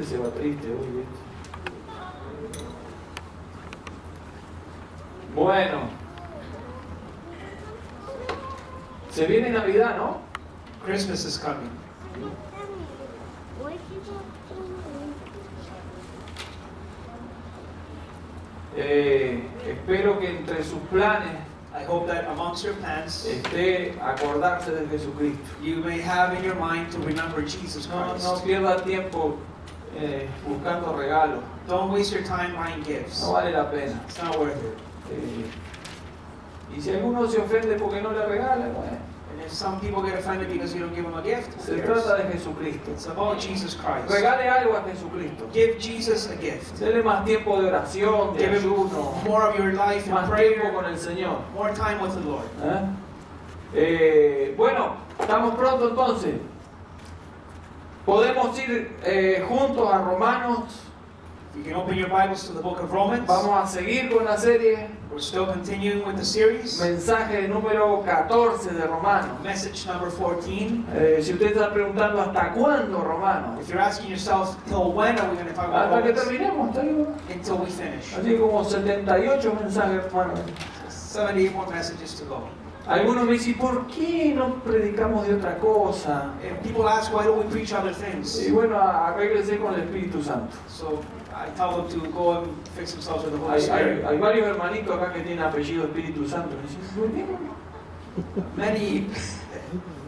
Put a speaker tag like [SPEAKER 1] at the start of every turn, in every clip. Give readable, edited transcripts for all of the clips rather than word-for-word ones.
[SPEAKER 1] Se va triste hoy. Bueno, se viene Navidad, ¿no?
[SPEAKER 2] Christmas is coming.
[SPEAKER 1] Espero que entre sus planes
[SPEAKER 2] I hope that amongst your plans,
[SPEAKER 1] esté acordarse de Jesucristo.
[SPEAKER 2] you may have in your mind to remember Jesus Christ.
[SPEAKER 1] No pierda tiempo buscando regalos.
[SPEAKER 2] Don't waste your time buying gifts.
[SPEAKER 1] No vale la pena.
[SPEAKER 2] It's not worth it.
[SPEAKER 1] Y si alguno se ofende porque no le regala, bueno,
[SPEAKER 2] And if some people get offended because you don't give them a gift,
[SPEAKER 1] se trata de Jesucristo.
[SPEAKER 2] it's about Jesus Christ.
[SPEAKER 1] Regale algo a Jesucristo.
[SPEAKER 2] Give Jesus a gift.
[SPEAKER 1] Dele más tiempo de oración, de
[SPEAKER 2] Give him
[SPEAKER 1] ayuno,
[SPEAKER 2] more of your life in
[SPEAKER 1] más tiempo
[SPEAKER 2] prayer,
[SPEAKER 1] con el Señor.
[SPEAKER 2] more time with the Lord.
[SPEAKER 1] Bueno, estamos pronto entonces. Podemos ir juntos a Romanos.
[SPEAKER 2] You can open your Bibles to the book of Romans.
[SPEAKER 1] Vamos a seguir con la serie.
[SPEAKER 2] We're still continuing with the series.
[SPEAKER 1] Mensaje número 14 de Romanos.
[SPEAKER 2] Message number 14.
[SPEAKER 1] Si usted está preguntando hasta cuándo Romanos,
[SPEAKER 2] If you're asking yourself, till when are we going to talk about
[SPEAKER 1] hasta que
[SPEAKER 2] Romans?
[SPEAKER 1] terminemos, está bien.
[SPEAKER 2] Until we finish.
[SPEAKER 1] Así como 78 mensajes, hermanos.
[SPEAKER 2] 78 more messages to go.
[SPEAKER 1] Algunos me dicen, ¿por qué no predicamos de otra cosa?
[SPEAKER 2] And people ask, why don't we preach other things?
[SPEAKER 1] Y bueno, arréglese con el Espíritu Santo.
[SPEAKER 2] So I tell them to go and fix themselves with the Holy Spirit.
[SPEAKER 1] Hay varios hermanitos acá que tienen apellido Espíritu Santo. Me dicen, ¿por qué no?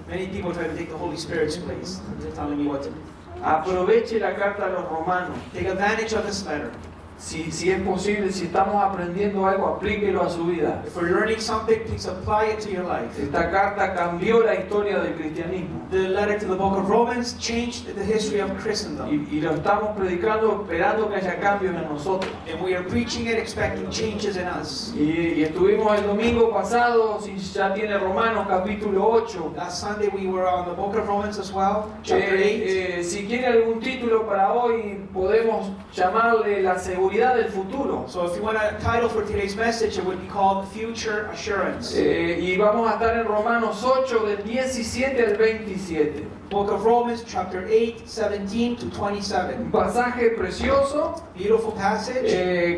[SPEAKER 2] Many people try to take the Holy Spirit's place. They're telling me what to do.
[SPEAKER 1] Aproveche la carta a los romanos.
[SPEAKER 2] Take advantage of this letter.
[SPEAKER 1] Si es posible, si estamos aprendiendo algo, aplíquelo a su vida.
[SPEAKER 2] If we're learning something, please apply it to your life.
[SPEAKER 1] Esta carta cambió la historia del cristianismo.
[SPEAKER 2] The letter to the book of Romans changed the history of Christendom.
[SPEAKER 1] Y lo estamos predicando esperando que haya cambios en nosotros.
[SPEAKER 2] And we are preaching it, expecting changes in us.
[SPEAKER 1] Y estuvimos el domingo pasado, si ya tiene Romanos capítulo 8.
[SPEAKER 2] Last Sunday we were on the book of Romans as well, chapter 8.
[SPEAKER 1] Si quiere algún título para hoy, podemos llamarle la seguridad del futuro.
[SPEAKER 2] So if you want a title for today's message, it would be called Future Assurance.
[SPEAKER 1] Y vamos a estar en Romanos 8 del 17 al 27.
[SPEAKER 2] Book of Romans, chapter 8, 17 to 27.
[SPEAKER 1] Un pasaje precioso
[SPEAKER 2] Beautiful passage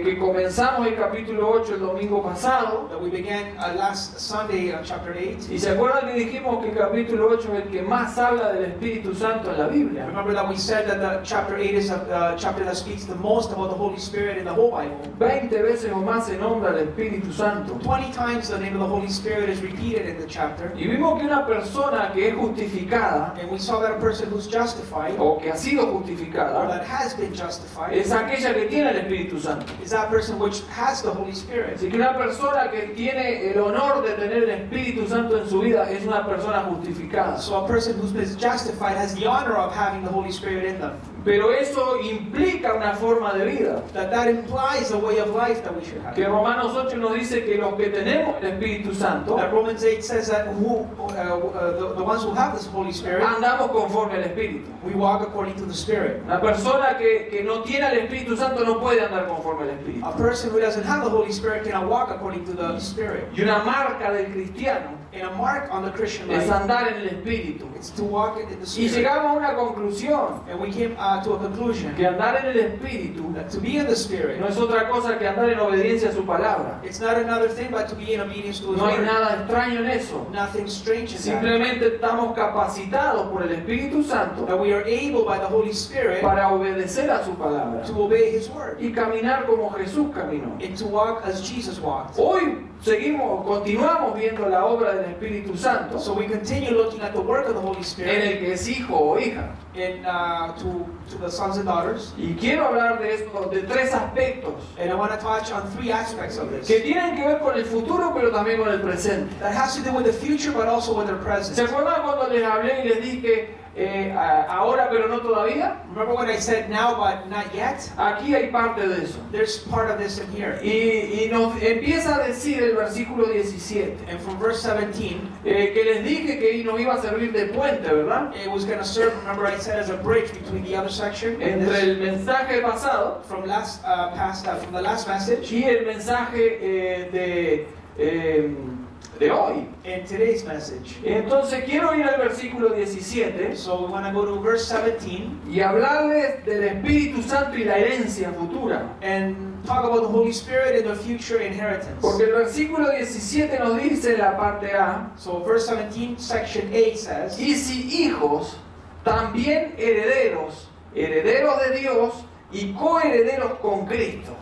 [SPEAKER 1] que comenzamos el capítulo 8 el domingo pasado.
[SPEAKER 2] that we began last Sunday, chapter 8.
[SPEAKER 1] Y se acuerdan que dijimos que el capítulo 8 es el que más habla del Espíritu Santo en la Biblia.
[SPEAKER 2] Remember that we said that the chapter 8 is a chapter that speaks the most about the Holy Spirit in the whole Bible.
[SPEAKER 1] 20 veces o más se nombra el Espíritu Santo.
[SPEAKER 2] 20 times the name of the Holy Spirit is repeated in the chapter.
[SPEAKER 1] Y vimos que una persona que es justificada
[SPEAKER 2] And we saw that a person who's justified,
[SPEAKER 1] o que ha sido
[SPEAKER 2] or
[SPEAKER 1] justificada
[SPEAKER 2] that has been justified,
[SPEAKER 1] es aquella que tiene el Espíritu Santo.
[SPEAKER 2] is that person which has the Holy Spirit.
[SPEAKER 1] Así que una persona que tiene el honor de tener el Espíritu Santo en su vida es una persona justificada.
[SPEAKER 2] So a person who's been justified has the honor of having the Holy Spirit in them.
[SPEAKER 1] Pero eso implica una forma de vida.
[SPEAKER 2] That implies a way of life that we should have.
[SPEAKER 1] Que Romanos 8 nos dice que los que tenemos el Espíritu Santo
[SPEAKER 2] That Romans 8 says that the ones who have this Holy Spirit,
[SPEAKER 1] andamos conforme al Espíritu.
[SPEAKER 2] we walk according to the Spirit.
[SPEAKER 1] Una persona que no tiene el Espíritu Santo no puede andar conforme al Espíritu.
[SPEAKER 2] A person who doesn't have the Holy Spirit cannot walk according to the Spirit.
[SPEAKER 1] Y una marca del cristiano
[SPEAKER 2] And a mark on the Christian
[SPEAKER 1] es
[SPEAKER 2] life,
[SPEAKER 1] andar en el Espíritu.
[SPEAKER 2] it's to walk in the
[SPEAKER 1] Y
[SPEAKER 2] Spirit.
[SPEAKER 1] llegamos a una conclusión,
[SPEAKER 2] And we came to a conclusion
[SPEAKER 1] que andar en el Espíritu
[SPEAKER 2] that to be in the Spirit,
[SPEAKER 1] no es otra cosa que andar en obediencia a su palabra.
[SPEAKER 2] it's not another thing but to be in obedience to His
[SPEAKER 1] No hay
[SPEAKER 2] word.
[SPEAKER 1] nada extraño en eso.
[SPEAKER 2] Nothing strange in that.
[SPEAKER 1] Simplemente estamos capacitados por el Espíritu Santo
[SPEAKER 2] That we are able by the Holy Spirit
[SPEAKER 1] para obedecer a su palabra
[SPEAKER 2] to obey His word
[SPEAKER 1] y caminar como Jesús caminó.
[SPEAKER 2] and to walk as Jesus walked.
[SPEAKER 1] Hoy continuamos viendo la obra del Espíritu Santo
[SPEAKER 2] So we continue looking at the work of the Holy
[SPEAKER 1] en
[SPEAKER 2] Spirit
[SPEAKER 1] el que es hijo o hija.
[SPEAKER 2] and to the sons and daughters.
[SPEAKER 1] Y quiero hablar de esto, de tres aspectos
[SPEAKER 2] And I want to touch on three aspects of this.
[SPEAKER 1] que tienen que ver con el futuro, pero también con el presente.
[SPEAKER 2] That has to do with the future but also with their
[SPEAKER 1] ¿Se
[SPEAKER 2] present.
[SPEAKER 1] acuerdan cuando les hablé y les dije ahora pero no todavía?
[SPEAKER 2] Remember when I said now but not yet?
[SPEAKER 1] Aquí hay parte de eso.
[SPEAKER 2] There's part of this in here.
[SPEAKER 1] Y nos empieza a decir el versículo 17
[SPEAKER 2] And from verse 17,
[SPEAKER 1] que les dije que nos iba a servir de puente, ¿verdad?
[SPEAKER 2] it was going to serve, remember I said, as a bridge between the other section and
[SPEAKER 1] Entre
[SPEAKER 2] this,
[SPEAKER 1] el mensaje pasado
[SPEAKER 2] from from the last message
[SPEAKER 1] y el mensaje de hoy.
[SPEAKER 2] in today's message.
[SPEAKER 1] Entonces quiero ir al versículo 17
[SPEAKER 2] So we want to go to verse 17
[SPEAKER 1] y hablarles del Espíritu Santo y la herencia futura.
[SPEAKER 2] and talk about the Holy Spirit and the future inheritance.
[SPEAKER 1] Porque el versículo 17 nos dice en la parte A,
[SPEAKER 2] So verse 17, section A says,
[SPEAKER 1] y si hijos, también herederos, herederos de Dios y coherederos con Cristo.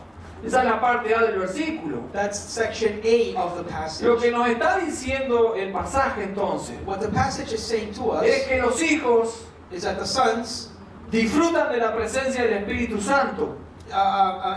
[SPEAKER 1] Esa es la parte A del versículo.
[SPEAKER 2] that's section A of the passage.
[SPEAKER 1] Lo que nos está diciendo el pasaje entonces
[SPEAKER 2] What the passage is saying to us
[SPEAKER 1] es que los hijos
[SPEAKER 2] is that the sons
[SPEAKER 1] disfrutan de la presencia del Espíritu Santo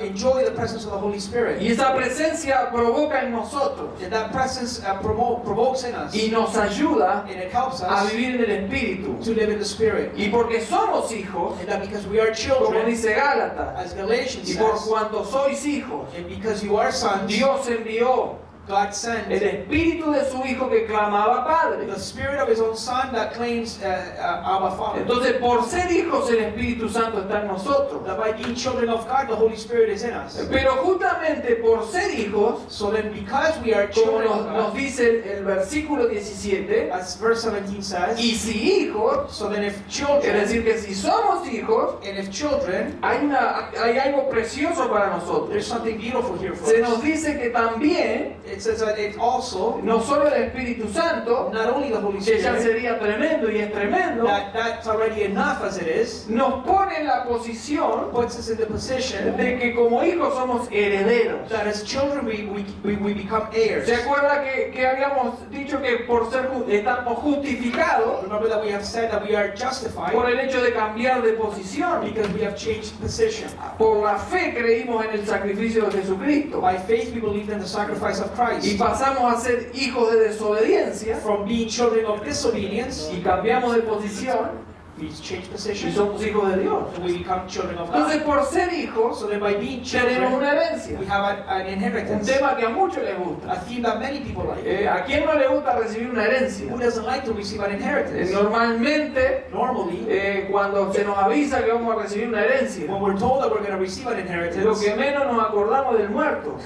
[SPEAKER 2] enjoy the presence of the Holy Spirit.
[SPEAKER 1] y esa presencia provoca en nosotros
[SPEAKER 2] And that presence provokes in us,
[SPEAKER 1] y nos ayuda
[SPEAKER 2] and it helps
[SPEAKER 1] a
[SPEAKER 2] us
[SPEAKER 1] vivir en el Espíritu.
[SPEAKER 2] to live in the Spirit.
[SPEAKER 1] Y porque somos hijos,
[SPEAKER 2] And that because we are
[SPEAKER 1] como
[SPEAKER 2] children,
[SPEAKER 1] dice Gálatas,
[SPEAKER 2] as Galatians
[SPEAKER 1] y por
[SPEAKER 2] says,
[SPEAKER 1] cuanto sois hijos,
[SPEAKER 2] and because you are sons,
[SPEAKER 1] Dios envió
[SPEAKER 2] God sent
[SPEAKER 1] el Espíritu de su Hijo que clamaba Padre.
[SPEAKER 2] the Spirit of His own Son that claims Abba Father.
[SPEAKER 1] Entonces, por ser hijos, el Espíritu Santo está en nosotros.
[SPEAKER 2] That by being children of God, the Holy Spirit is in us.
[SPEAKER 1] Pero justamente por ser hijos,
[SPEAKER 2] So then, because we are
[SPEAKER 1] como
[SPEAKER 2] children of
[SPEAKER 1] nos
[SPEAKER 2] God,
[SPEAKER 1] dice el versículo 17,
[SPEAKER 2] as verse 17 says,
[SPEAKER 1] y si hijos,
[SPEAKER 2] so then if
[SPEAKER 1] es
[SPEAKER 2] children,
[SPEAKER 1] decir, que si somos hijos,
[SPEAKER 2] and if children,
[SPEAKER 1] hay algo precioso para
[SPEAKER 2] there's
[SPEAKER 1] nosotros.
[SPEAKER 2] something beautiful here for
[SPEAKER 1] Se nos
[SPEAKER 2] us.
[SPEAKER 1] dice que también,
[SPEAKER 2] It says that it also,
[SPEAKER 1] no solo el Espíritu Santo,
[SPEAKER 2] not only the Holy
[SPEAKER 1] que ya
[SPEAKER 2] Spirit,
[SPEAKER 1] sería tremendo y es tremendo,
[SPEAKER 2] that's already enough as it is,
[SPEAKER 1] nos pone en la posición
[SPEAKER 2] puts us in the position
[SPEAKER 1] de que como hijos somos herederos.
[SPEAKER 2] that as children we become heirs.
[SPEAKER 1] ¿Se acuerda que habíamos dicho que por ser estamos justificados
[SPEAKER 2] Remember that we have said that we are justified
[SPEAKER 1] por el hecho de cambiar de posición?
[SPEAKER 2] because we have changed position.
[SPEAKER 1] Por la fe creímos en el sacrificio de Jesucristo
[SPEAKER 2] By faith we believed in the sacrifice of
[SPEAKER 1] y
[SPEAKER 2] Christ.
[SPEAKER 1] pasamos a ser hijos de desobediencia
[SPEAKER 2] From being children of disobedience,
[SPEAKER 1] y cambiamos de posición
[SPEAKER 2] we change
[SPEAKER 1] y
[SPEAKER 2] position
[SPEAKER 1] somos hijos de Dios.
[SPEAKER 2] and we become children of
[SPEAKER 1] Entonces,
[SPEAKER 2] God.
[SPEAKER 1] por ser hijos,
[SPEAKER 2] So then by being
[SPEAKER 1] tenemos
[SPEAKER 2] children,
[SPEAKER 1] una herencia.
[SPEAKER 2] we have an
[SPEAKER 1] Un
[SPEAKER 2] inheritance.
[SPEAKER 1] tema que a muchos les gusta.
[SPEAKER 2] A theme that many people like.
[SPEAKER 1] ¿A quién no le gusta recibir una herencia?
[SPEAKER 2] Who doesn't like to receive an inheritance?
[SPEAKER 1] Normalmente,
[SPEAKER 2] Normally,
[SPEAKER 1] cuando se nos avisa que vamos a recibir una herencia,
[SPEAKER 2] when we're told that we're going to receive an
[SPEAKER 1] lo
[SPEAKER 2] inheritance,
[SPEAKER 1] que menos nos acordamos del muerto.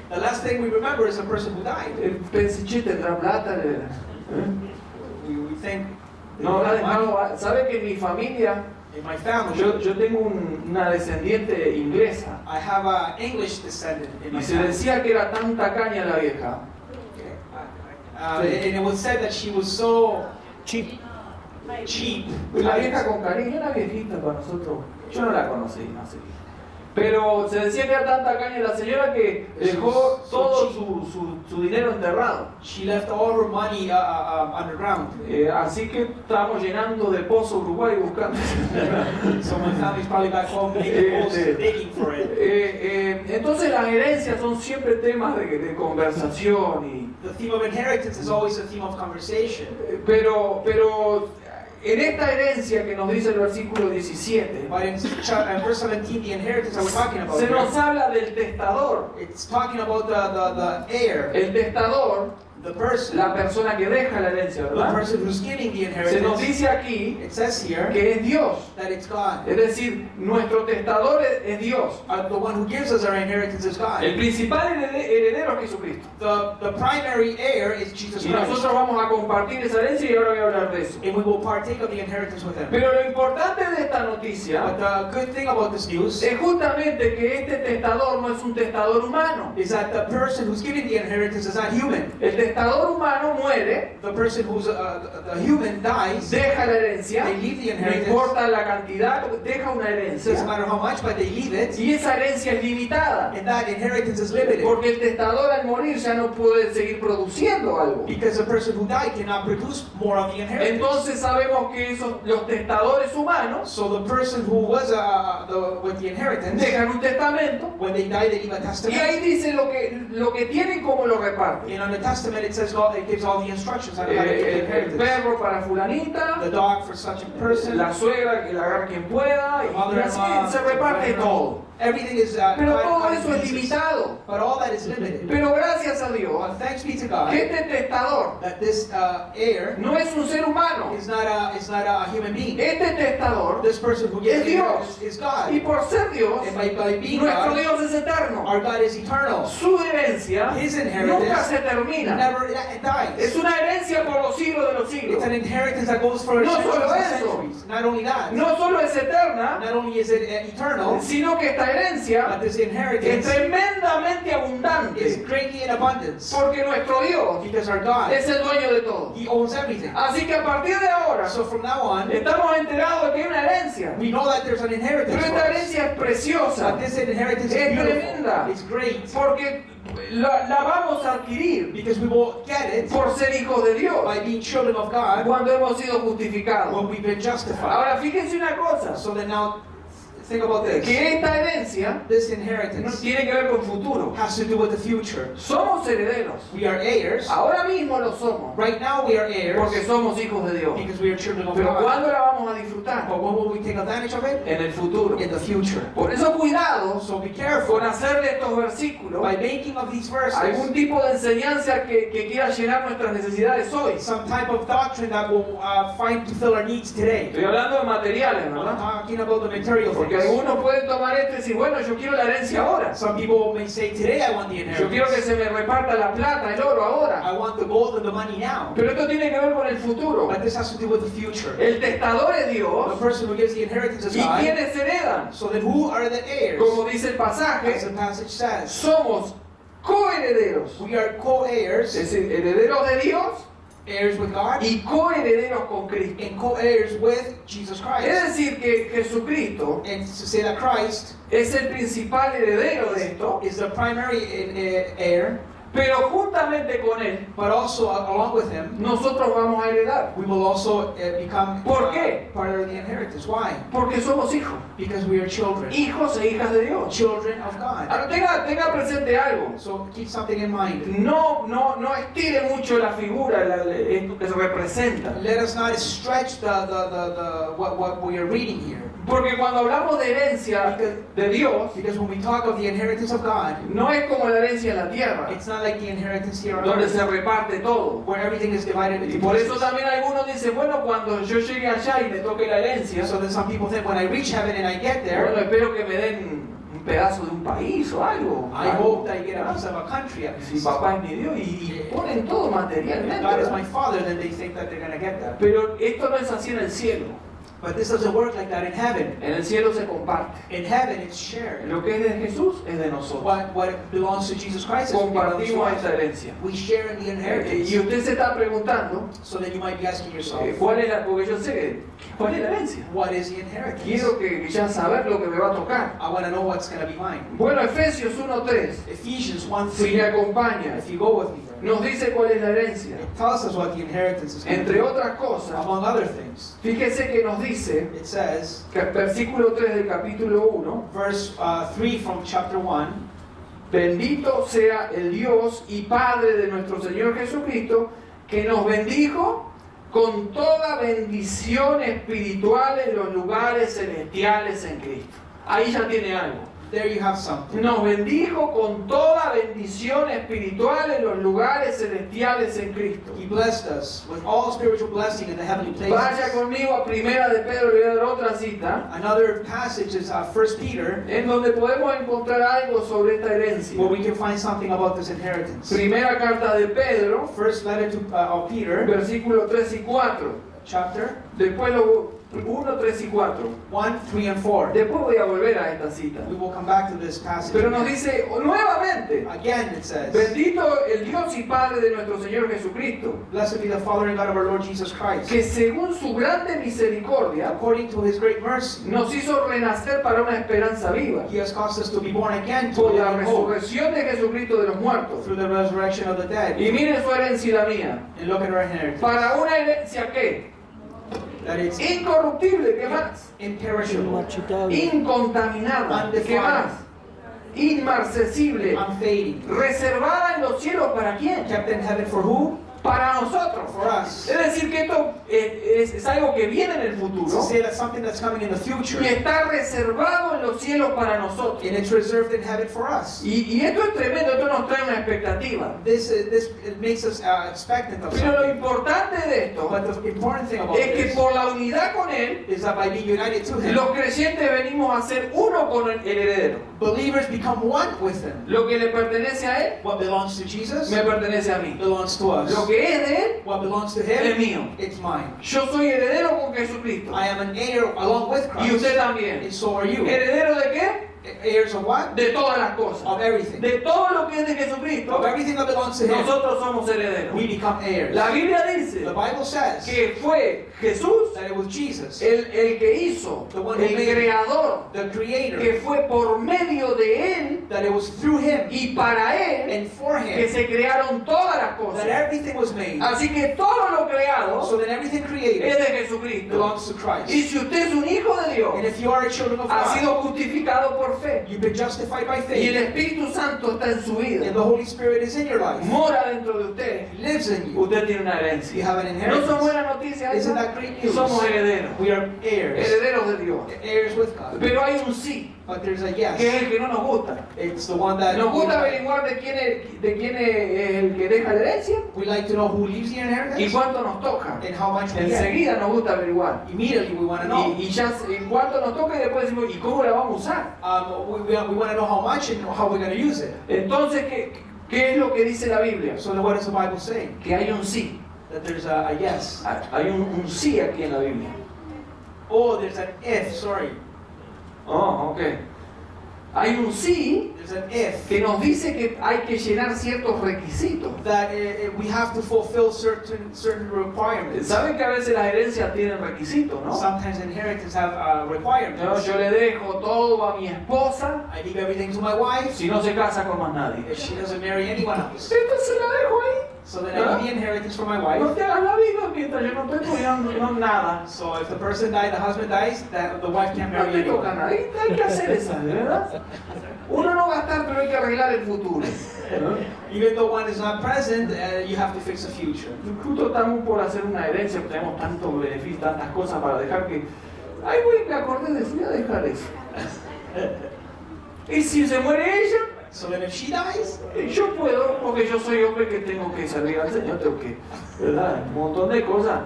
[SPEAKER 2] the last thing we remember is the person who died.
[SPEAKER 1] Pensé, che, tendrá plata.
[SPEAKER 2] We think,
[SPEAKER 1] No habrá dejado. ¿Sabe que en mi familia,
[SPEAKER 2] in my family,
[SPEAKER 1] yo tengo una descendiente inglesa?
[SPEAKER 2] I have an English descendant in my
[SPEAKER 1] Y se
[SPEAKER 2] family.
[SPEAKER 1] decía que era tan tacaña la vieja.
[SPEAKER 2] And it was said that she was so cheap.
[SPEAKER 1] La vieja con cariño, una viejita para nosotros. Yo no la conocí, no sé. Pero se decía que era tan tacaña la señora que dejó todo su dinero enterrado.
[SPEAKER 2] She left all her money underground.
[SPEAKER 1] Así que estamos llenando de pozo Uruguay buscando.
[SPEAKER 2] So my family's probably back home making holes, digging for it.
[SPEAKER 1] Entonces las herencias son siempre temas de conversación y
[SPEAKER 2] The theme of inheritance is always a theme of conversation.
[SPEAKER 1] pero en esta herencia que nos dice el versículo 17
[SPEAKER 2] But in verse 17, the inheritance that we're talking about,
[SPEAKER 1] se nos habla del testador.
[SPEAKER 2] it's talking about the heir,
[SPEAKER 1] El testador,
[SPEAKER 2] the person,
[SPEAKER 1] la persona que deja la herencia,
[SPEAKER 2] the
[SPEAKER 1] ¿verdad?
[SPEAKER 2] person who's giving the
[SPEAKER 1] Se nos
[SPEAKER 2] inheritance.
[SPEAKER 1] dice aquí
[SPEAKER 2] It says here
[SPEAKER 1] que es Dios.
[SPEAKER 2] that it's God.
[SPEAKER 1] Es decir, nuestro testador es Dios.
[SPEAKER 2] The one who gives us our inheritance is God.
[SPEAKER 1] El principal heredero es Jesucristo.
[SPEAKER 2] The primary heir is Jesus
[SPEAKER 1] Y
[SPEAKER 2] Christ.
[SPEAKER 1] nosotros vamos a compartir esa herencia y ahora voy a hablar de eso.
[SPEAKER 2] And we will partake of the inheritance with him.
[SPEAKER 1] Pero lo importante de esta noticia
[SPEAKER 2] But the good thing about this news
[SPEAKER 1] es justamente que este testador no es un testador humano.
[SPEAKER 2] is that the person who's giving the inheritance is not human.
[SPEAKER 1] El testador humano muere,
[SPEAKER 2] The person who's the human dies.
[SPEAKER 1] deja la herencia,
[SPEAKER 2] They leave the
[SPEAKER 1] no
[SPEAKER 2] inheritance.
[SPEAKER 1] importa la cantidad, deja una
[SPEAKER 2] It doesn't
[SPEAKER 1] herencia.
[SPEAKER 2] matter how much, but they leave it.
[SPEAKER 1] Y esa herencia es limitada.
[SPEAKER 2] And that inheritance is limited.
[SPEAKER 1] Porque el testador al morir ya no puede seguir produciendo algo.
[SPEAKER 2] Because the person who died cannot produce more of the inheritance.
[SPEAKER 1] Entonces sabemos que los testadores humanos
[SPEAKER 2] So the person who was with the inheritance,
[SPEAKER 1] dejan un testamento
[SPEAKER 2] when they die, they leave a
[SPEAKER 1] y
[SPEAKER 2] testament.
[SPEAKER 1] ahí dice lo que tienen, cómo lo reparten.
[SPEAKER 2] And on the testament, it says it gives all the instructions on how to give the
[SPEAKER 1] El
[SPEAKER 2] inheritance.
[SPEAKER 1] perro para fulanita,
[SPEAKER 2] The dog for such a person.
[SPEAKER 1] la suegra que la agarre quien pueda, y así se reparte todo.
[SPEAKER 2] Everything is
[SPEAKER 1] Pero
[SPEAKER 2] God
[SPEAKER 1] todo eso es
[SPEAKER 2] uses.
[SPEAKER 1] limitado.
[SPEAKER 2] But all that is limited.
[SPEAKER 1] Pero gracias a Dios
[SPEAKER 2] Thanks be to God
[SPEAKER 1] que este testador
[SPEAKER 2] that this heir
[SPEAKER 1] no es un ser humano.
[SPEAKER 2] is not a human being.
[SPEAKER 1] Este testador,
[SPEAKER 2] This person who gives
[SPEAKER 1] Es
[SPEAKER 2] the
[SPEAKER 1] Dios.
[SPEAKER 2] inheritance is God.
[SPEAKER 1] y por ser Dios,
[SPEAKER 2] And by being
[SPEAKER 1] nuestro
[SPEAKER 2] God,
[SPEAKER 1] Dios es eterno.
[SPEAKER 2] our God is eternal.
[SPEAKER 1] Su herencia
[SPEAKER 2] His
[SPEAKER 1] nunca
[SPEAKER 2] inheritance
[SPEAKER 1] se termina.
[SPEAKER 2] never dies.
[SPEAKER 1] Es una herencia por los siglos de los
[SPEAKER 2] It's
[SPEAKER 1] siglos.
[SPEAKER 2] an inheritance that goes for
[SPEAKER 1] No
[SPEAKER 2] centuries
[SPEAKER 1] solo
[SPEAKER 2] and
[SPEAKER 1] eso.
[SPEAKER 2] centuries. Not only that,
[SPEAKER 1] No solo es eterna,
[SPEAKER 2] not only is it eternal,
[SPEAKER 1] sino que esta
[SPEAKER 2] but
[SPEAKER 1] herencia
[SPEAKER 2] this
[SPEAKER 1] es
[SPEAKER 2] inheritance
[SPEAKER 1] tremendamente
[SPEAKER 2] is
[SPEAKER 1] abundante.
[SPEAKER 2] greatly in abundance.
[SPEAKER 1] Porque nuestro Dios
[SPEAKER 2] Because our God,
[SPEAKER 1] es el dueño de todo.
[SPEAKER 2] He owns everything.
[SPEAKER 1] Así que a partir de ahora
[SPEAKER 2] So from now on,
[SPEAKER 1] estamos enterados de que hay una herencia.
[SPEAKER 2] we know that there's an inheritance
[SPEAKER 1] Pero
[SPEAKER 2] for
[SPEAKER 1] esta
[SPEAKER 2] us.
[SPEAKER 1] herencia es preciosa.
[SPEAKER 2] But this inheritance
[SPEAKER 1] Es
[SPEAKER 2] is beautiful.
[SPEAKER 1] tremenda.
[SPEAKER 2] It's great.
[SPEAKER 1] Porque la vamos a adquirir
[SPEAKER 2] Because we will get it
[SPEAKER 1] por ser hijos de Dios
[SPEAKER 2] by being children of God
[SPEAKER 1] cuando hemos sido justificados.
[SPEAKER 2] when we've been justified.
[SPEAKER 1] Ahora fíjense una cosa,
[SPEAKER 2] So then now, think about this.
[SPEAKER 1] que esta herencia
[SPEAKER 2] This
[SPEAKER 1] no
[SPEAKER 2] inheritance
[SPEAKER 1] tiene que ver con futuro.
[SPEAKER 2] has to do with the future.
[SPEAKER 1] Somos herederos.
[SPEAKER 2] We are heirs.
[SPEAKER 1] Ahora mismo lo somos
[SPEAKER 2] Right now we are heirs
[SPEAKER 1] porque somos hijos de Dios.
[SPEAKER 2] because we are children of
[SPEAKER 1] Pero
[SPEAKER 2] God.
[SPEAKER 1] ¿cuándo la vamos a disfrutar?
[SPEAKER 2] But when will we take advantage of it?
[SPEAKER 1] En el futuro.
[SPEAKER 2] In the future.
[SPEAKER 1] Por eso cuidado
[SPEAKER 2] So be careful
[SPEAKER 1] con hacer de estos versículos
[SPEAKER 2] by making of these verses
[SPEAKER 1] algún tipo de enseñanza que quiera llenar nuestras necesidades hoy.
[SPEAKER 2] some type of doctrine that will find to fill our needs today.
[SPEAKER 1] Estoy hablando de materiales,
[SPEAKER 2] I'm
[SPEAKER 1] ¿verdad?
[SPEAKER 2] talking about the material
[SPEAKER 1] Porque
[SPEAKER 2] things.
[SPEAKER 1] algunos pueden tomar esto y decir, bueno, yo quiero la herencia ahora.
[SPEAKER 2] Some people may say, today I want the
[SPEAKER 1] Yo quiero que
[SPEAKER 2] inheritance.
[SPEAKER 1] se me reparta la plata, el oro ahora.
[SPEAKER 2] I want the gold and the money now.
[SPEAKER 1] Pero esto tiene que ver con el futuro.
[SPEAKER 2] But this has to do with the future.
[SPEAKER 1] El testador es
[SPEAKER 2] The
[SPEAKER 1] Dios.
[SPEAKER 2] person who gives the inheritance is
[SPEAKER 1] ¿Y
[SPEAKER 2] God.
[SPEAKER 1] quiénes heredan?
[SPEAKER 2] So then who are the heirs?
[SPEAKER 1] Como dice el
[SPEAKER 2] As
[SPEAKER 1] pasaje,
[SPEAKER 2] the passage says.
[SPEAKER 1] somos coherederos.
[SPEAKER 2] We are co-heirs,
[SPEAKER 1] Es decir, herederos de Dios
[SPEAKER 2] heirs with God,
[SPEAKER 1] y coherederos con Cristo.
[SPEAKER 2] and co-heirs with Jesus
[SPEAKER 1] Es
[SPEAKER 2] Christ.
[SPEAKER 1] decir, que Jesucristo
[SPEAKER 2] And to say that Christ
[SPEAKER 1] es el principal heredero de esto,
[SPEAKER 2] is the primary heir,
[SPEAKER 1] pero juntamente con Él,
[SPEAKER 2] but also along with him,
[SPEAKER 1] nosotros vamos a heredar.
[SPEAKER 2] we will also become
[SPEAKER 1] ¿Por qué?
[SPEAKER 2] part of the inheritance. Why?
[SPEAKER 1] Porque somos hijos,
[SPEAKER 2] Because we are children.
[SPEAKER 1] hijos e hijas de Dios.
[SPEAKER 2] Children of God.
[SPEAKER 1] Ahora tenga presente algo.
[SPEAKER 2] So keep something in mind.
[SPEAKER 1] No estire mucho la figura, esto que se representa.
[SPEAKER 2] Let us not stretch what we are reading here.
[SPEAKER 1] Porque cuando hablamos de herencia de Dios,
[SPEAKER 2] Because when we talk of the inheritance of God,
[SPEAKER 1] no es como la herencia en la tierra,
[SPEAKER 2] it's not like the inheritance here on
[SPEAKER 1] donde
[SPEAKER 2] earth,
[SPEAKER 1] se reparte todo.
[SPEAKER 2] where everything is divided
[SPEAKER 1] Y
[SPEAKER 2] into
[SPEAKER 1] por eso
[SPEAKER 2] pieces.
[SPEAKER 1] también algunos dicen, bueno, cuando yo llegue allá y me toque la herencia,
[SPEAKER 2] So then some people think when I reach heaven and I get
[SPEAKER 1] bueno,
[SPEAKER 2] there,
[SPEAKER 1] espero que me den un pedazo de un país o algo.
[SPEAKER 2] I hope that I get a piece of a country at
[SPEAKER 1] Si
[SPEAKER 2] least.
[SPEAKER 1] papá es mi Dios y ponen todo
[SPEAKER 2] If
[SPEAKER 1] materialmente.
[SPEAKER 2] God is
[SPEAKER 1] ¿verdad?
[SPEAKER 2] my father, then they think that they're going to get that.
[SPEAKER 1] Pero esto no es así en el cielo.
[SPEAKER 2] But this doesn't work like that in heaven.
[SPEAKER 1] En el cielo se comparte.
[SPEAKER 2] In heaven, it's shared.
[SPEAKER 1] Lo que es de Jesús es de nosotros.
[SPEAKER 2] What belongs to Jesus Christ is belongs to
[SPEAKER 1] Compartimos
[SPEAKER 2] us.
[SPEAKER 1] esta herencia.
[SPEAKER 2] We share in the inheritance.
[SPEAKER 1] Y usted se está preguntando,
[SPEAKER 2] So then you might be asking yourself,
[SPEAKER 1] ¿cuál es la? Porque yo sé, ¿cuál es la herencia?
[SPEAKER 2] what is the inheritance?
[SPEAKER 1] Quiero que ya saber lo que me va a tocar.
[SPEAKER 2] I want to know what's going to be mine.
[SPEAKER 1] Bueno, Efesios 1:3,
[SPEAKER 2] Ephesians
[SPEAKER 1] si
[SPEAKER 2] 1:3.
[SPEAKER 1] me acompaña,
[SPEAKER 2] If you go with me there,
[SPEAKER 1] nos dice cuál es la herencia.
[SPEAKER 2] it tells us what the inheritance is going to
[SPEAKER 1] Entre
[SPEAKER 2] be.
[SPEAKER 1] otras cosas,
[SPEAKER 2] Among other things,
[SPEAKER 1] fíjese que nos dice,
[SPEAKER 2] it says,
[SPEAKER 1] que el versículo 3 del capítulo 1,
[SPEAKER 2] verse 3 from chapter 1,
[SPEAKER 1] bendito sea el Dios y Padre de nuestro Señor Jesucristo, que nos bendijo con toda bendición espiritual en los lugares celestiales en Cristo. Ahí ya tiene algo.
[SPEAKER 2] there you have something.
[SPEAKER 1] Nos bendijo con toda bendición espiritual en los lugares celestiales en Cristo.
[SPEAKER 2] He blessed us with all spiritual blessing in the heavenly
[SPEAKER 1] Vaya
[SPEAKER 2] places.
[SPEAKER 1] conmigo a Primera de Pedro, le voy a dar otra cita,
[SPEAKER 2] Another passage is 1 Peter,
[SPEAKER 1] en donde podemos encontrar algo sobre esta herencia.
[SPEAKER 2] where we can find something about this inheritance.
[SPEAKER 1] Primera carta de Pedro,
[SPEAKER 2] First letter of Peter,
[SPEAKER 1] versículos 3 y 4.
[SPEAKER 2] chapter
[SPEAKER 1] Después lo 1, 3 y 4.
[SPEAKER 2] 1, 3, and 4.
[SPEAKER 1] Después voy a volver a esta cita.
[SPEAKER 2] We will come back to this passage.
[SPEAKER 1] Pero nos dice nuevamente,
[SPEAKER 2] Again, it says,
[SPEAKER 1] bendito el Dios y Padre de nuestro Señor Jesucristo,
[SPEAKER 2] Blessed be the Father and God of our Lord Jesus Christ,
[SPEAKER 1] que según su grande misericordia
[SPEAKER 2] according to his great mercy,
[SPEAKER 1] nos hizo renacer para una esperanza viva,
[SPEAKER 2] he has caused us to be born again to
[SPEAKER 1] por la
[SPEAKER 2] live in hope
[SPEAKER 1] resurrección de Jesucristo de los muertos.
[SPEAKER 2] through the resurrection of the dead.
[SPEAKER 1] Y miren su herencia y la mía.
[SPEAKER 2] And look at our inheritance.
[SPEAKER 1] Para una herencia que
[SPEAKER 2] That it's
[SPEAKER 1] incorruptible, ¿qué más?
[SPEAKER 2] imperishable,
[SPEAKER 1] Incontaminada, ¿qué más? Inmarcesible,
[SPEAKER 2] unfading,
[SPEAKER 1] reservada en los cielos, ¿para quién?
[SPEAKER 2] kept in heaven for who?
[SPEAKER 1] Para nosotros.
[SPEAKER 2] For us.
[SPEAKER 1] Es decir, que esto es algo que viene en el
[SPEAKER 2] To
[SPEAKER 1] futuro
[SPEAKER 2] say that's something that's coming in the future.
[SPEAKER 1] y está reservado en los cielos para nosotros.
[SPEAKER 2] And it's reserved in heaven for us.
[SPEAKER 1] Y esto es tremendo, esto nos trae una expectativa.
[SPEAKER 2] This it makes us expectant of
[SPEAKER 1] Pero lo
[SPEAKER 2] something.
[SPEAKER 1] importante de esto
[SPEAKER 2] But the important thing about
[SPEAKER 1] es que
[SPEAKER 2] this
[SPEAKER 1] por la unidad con Él,
[SPEAKER 2] is that by being united to Him,
[SPEAKER 1] los creyentes venimos a ser uno con el heredero.
[SPEAKER 2] believers become one with Him.
[SPEAKER 1] Lo que le pertenece a Él,
[SPEAKER 2] What belongs to Jesus
[SPEAKER 1] me pertenece a mí.
[SPEAKER 2] belongs to us.
[SPEAKER 1] Lo que es de Él,
[SPEAKER 2] What belongs to
[SPEAKER 1] es
[SPEAKER 2] Him,
[SPEAKER 1] mío.
[SPEAKER 2] it's mine.
[SPEAKER 1] Yo soy heredero con Jesucristo.
[SPEAKER 2] I am an heir along with
[SPEAKER 1] Y usted
[SPEAKER 2] Christ.
[SPEAKER 1] también.
[SPEAKER 2] And so are you.
[SPEAKER 1] ¿Heredero de qué?
[SPEAKER 2] Heirs of what?
[SPEAKER 1] De todas las cosas.
[SPEAKER 2] Of everything.
[SPEAKER 1] De todo lo que es de Jesucristo,
[SPEAKER 2] Of everything that belongs to Him,
[SPEAKER 1] nosotros somos herederos.
[SPEAKER 2] we become heirs.
[SPEAKER 1] La Biblia dice
[SPEAKER 2] The Bible says
[SPEAKER 1] que fue Jesús
[SPEAKER 2] that it was Jesus,
[SPEAKER 1] el que hizo,
[SPEAKER 2] The one who
[SPEAKER 1] el
[SPEAKER 2] made it.
[SPEAKER 1] creador,
[SPEAKER 2] the Creator,
[SPEAKER 1] que fue por medio de Él
[SPEAKER 2] that it was through Him
[SPEAKER 1] y para Él
[SPEAKER 2] and for
[SPEAKER 1] que
[SPEAKER 2] Him
[SPEAKER 1] se crearon todas las
[SPEAKER 2] that
[SPEAKER 1] cosas.
[SPEAKER 2] everything was made.
[SPEAKER 1] Así que todo lo creado
[SPEAKER 2] So that everything
[SPEAKER 1] es
[SPEAKER 2] created
[SPEAKER 1] de Jesucristo.
[SPEAKER 2] belongs to
[SPEAKER 1] Y
[SPEAKER 2] Christ.
[SPEAKER 1] si usted es un hijo de Dios,
[SPEAKER 2] And if you are a children of
[SPEAKER 1] ha
[SPEAKER 2] God,
[SPEAKER 1] sido justificado por fe.
[SPEAKER 2] you've been justified by
[SPEAKER 1] Y el
[SPEAKER 2] faith,
[SPEAKER 1] Espíritu Santo está en su vida.
[SPEAKER 2] and the Holy Spirit is in your life,
[SPEAKER 1] Mora dentro de usted.
[SPEAKER 2] He lives in you.
[SPEAKER 1] Usted tiene una
[SPEAKER 2] You
[SPEAKER 1] herencia.
[SPEAKER 2] have an
[SPEAKER 1] ¿No son
[SPEAKER 2] inheritance.
[SPEAKER 1] buenas noticias
[SPEAKER 2] Isn't
[SPEAKER 1] esas?
[SPEAKER 2] that great news?
[SPEAKER 1] Somos herederos.
[SPEAKER 2] We are heirs,
[SPEAKER 1] Herederos de Dios.
[SPEAKER 2] heirs with God.
[SPEAKER 1] Pero hay un sí,
[SPEAKER 2] But there's a
[SPEAKER 1] que es
[SPEAKER 2] yes.
[SPEAKER 1] el que no nos gusta.
[SPEAKER 2] It's the one that
[SPEAKER 1] Nos gusta averiguar de quién es el que deja la herencia
[SPEAKER 2] we like to know who leaves the
[SPEAKER 1] y
[SPEAKER 2] inheritance
[SPEAKER 1] cuánto nos toca.
[SPEAKER 2] and how much we get.
[SPEAKER 1] Enseguida nos gusta averiguar.
[SPEAKER 2] Immediately we want to know.
[SPEAKER 1] Y ya cuánto nos toca y después decimos, ¿y cómo la vamos a usar?
[SPEAKER 2] We want to know how much and how we're going to use it.
[SPEAKER 1] Entonces, ¿qué es lo que dice la Biblia?
[SPEAKER 2] So then what does the Bible say?
[SPEAKER 1] Que hay un sí.
[SPEAKER 2] That there's a yes.
[SPEAKER 1] Hay un sí aquí en la Biblia.
[SPEAKER 2] Oh, there's an if, sorry.
[SPEAKER 1] Oh, ok. Hay un sí
[SPEAKER 2] There's an if.
[SPEAKER 1] que nos dice que hay que llenar ciertos requisitos.
[SPEAKER 2] That we have to fulfill certain requirements.
[SPEAKER 1] Saben que a veces las herencias tienen requisitos, ¿no?
[SPEAKER 2] Sometimes inheritance have
[SPEAKER 1] No,
[SPEAKER 2] requirements.
[SPEAKER 1] yo le dejo todo a mi esposa
[SPEAKER 2] I leave everything to my wife
[SPEAKER 1] si no se casa con más nadie.
[SPEAKER 2] if she doesn't marry anyone else.
[SPEAKER 1] Entonces la dejo ahí.
[SPEAKER 2] So then I leave the inheritance for my wife.
[SPEAKER 1] No te hagas la vida mientras yo no estoy estudiando no, nada.
[SPEAKER 2] So if the person dies, the husband dies, that the wife can't
[SPEAKER 1] No
[SPEAKER 2] marry
[SPEAKER 1] te toca
[SPEAKER 2] anyone.
[SPEAKER 1] nada. Hay que hacer esa, ¿verdad? Uno no va a estar, pero hay que arreglar el futuro. ¿no?
[SPEAKER 2] Even though one is not present, you have to fix the future.
[SPEAKER 1] Justo estamos por hacer una herencia, tenemos tantos beneficios, tantas cosas para dejar que... Ay, güey, me acordé de eso, voy a dejar eso. Y si se muere ella,
[SPEAKER 2] So then if she dies,
[SPEAKER 1] yo puedo, porque yo soy hombre que tengo que servir al Señor, tengo que, ¿verdad? Un montón de cosas.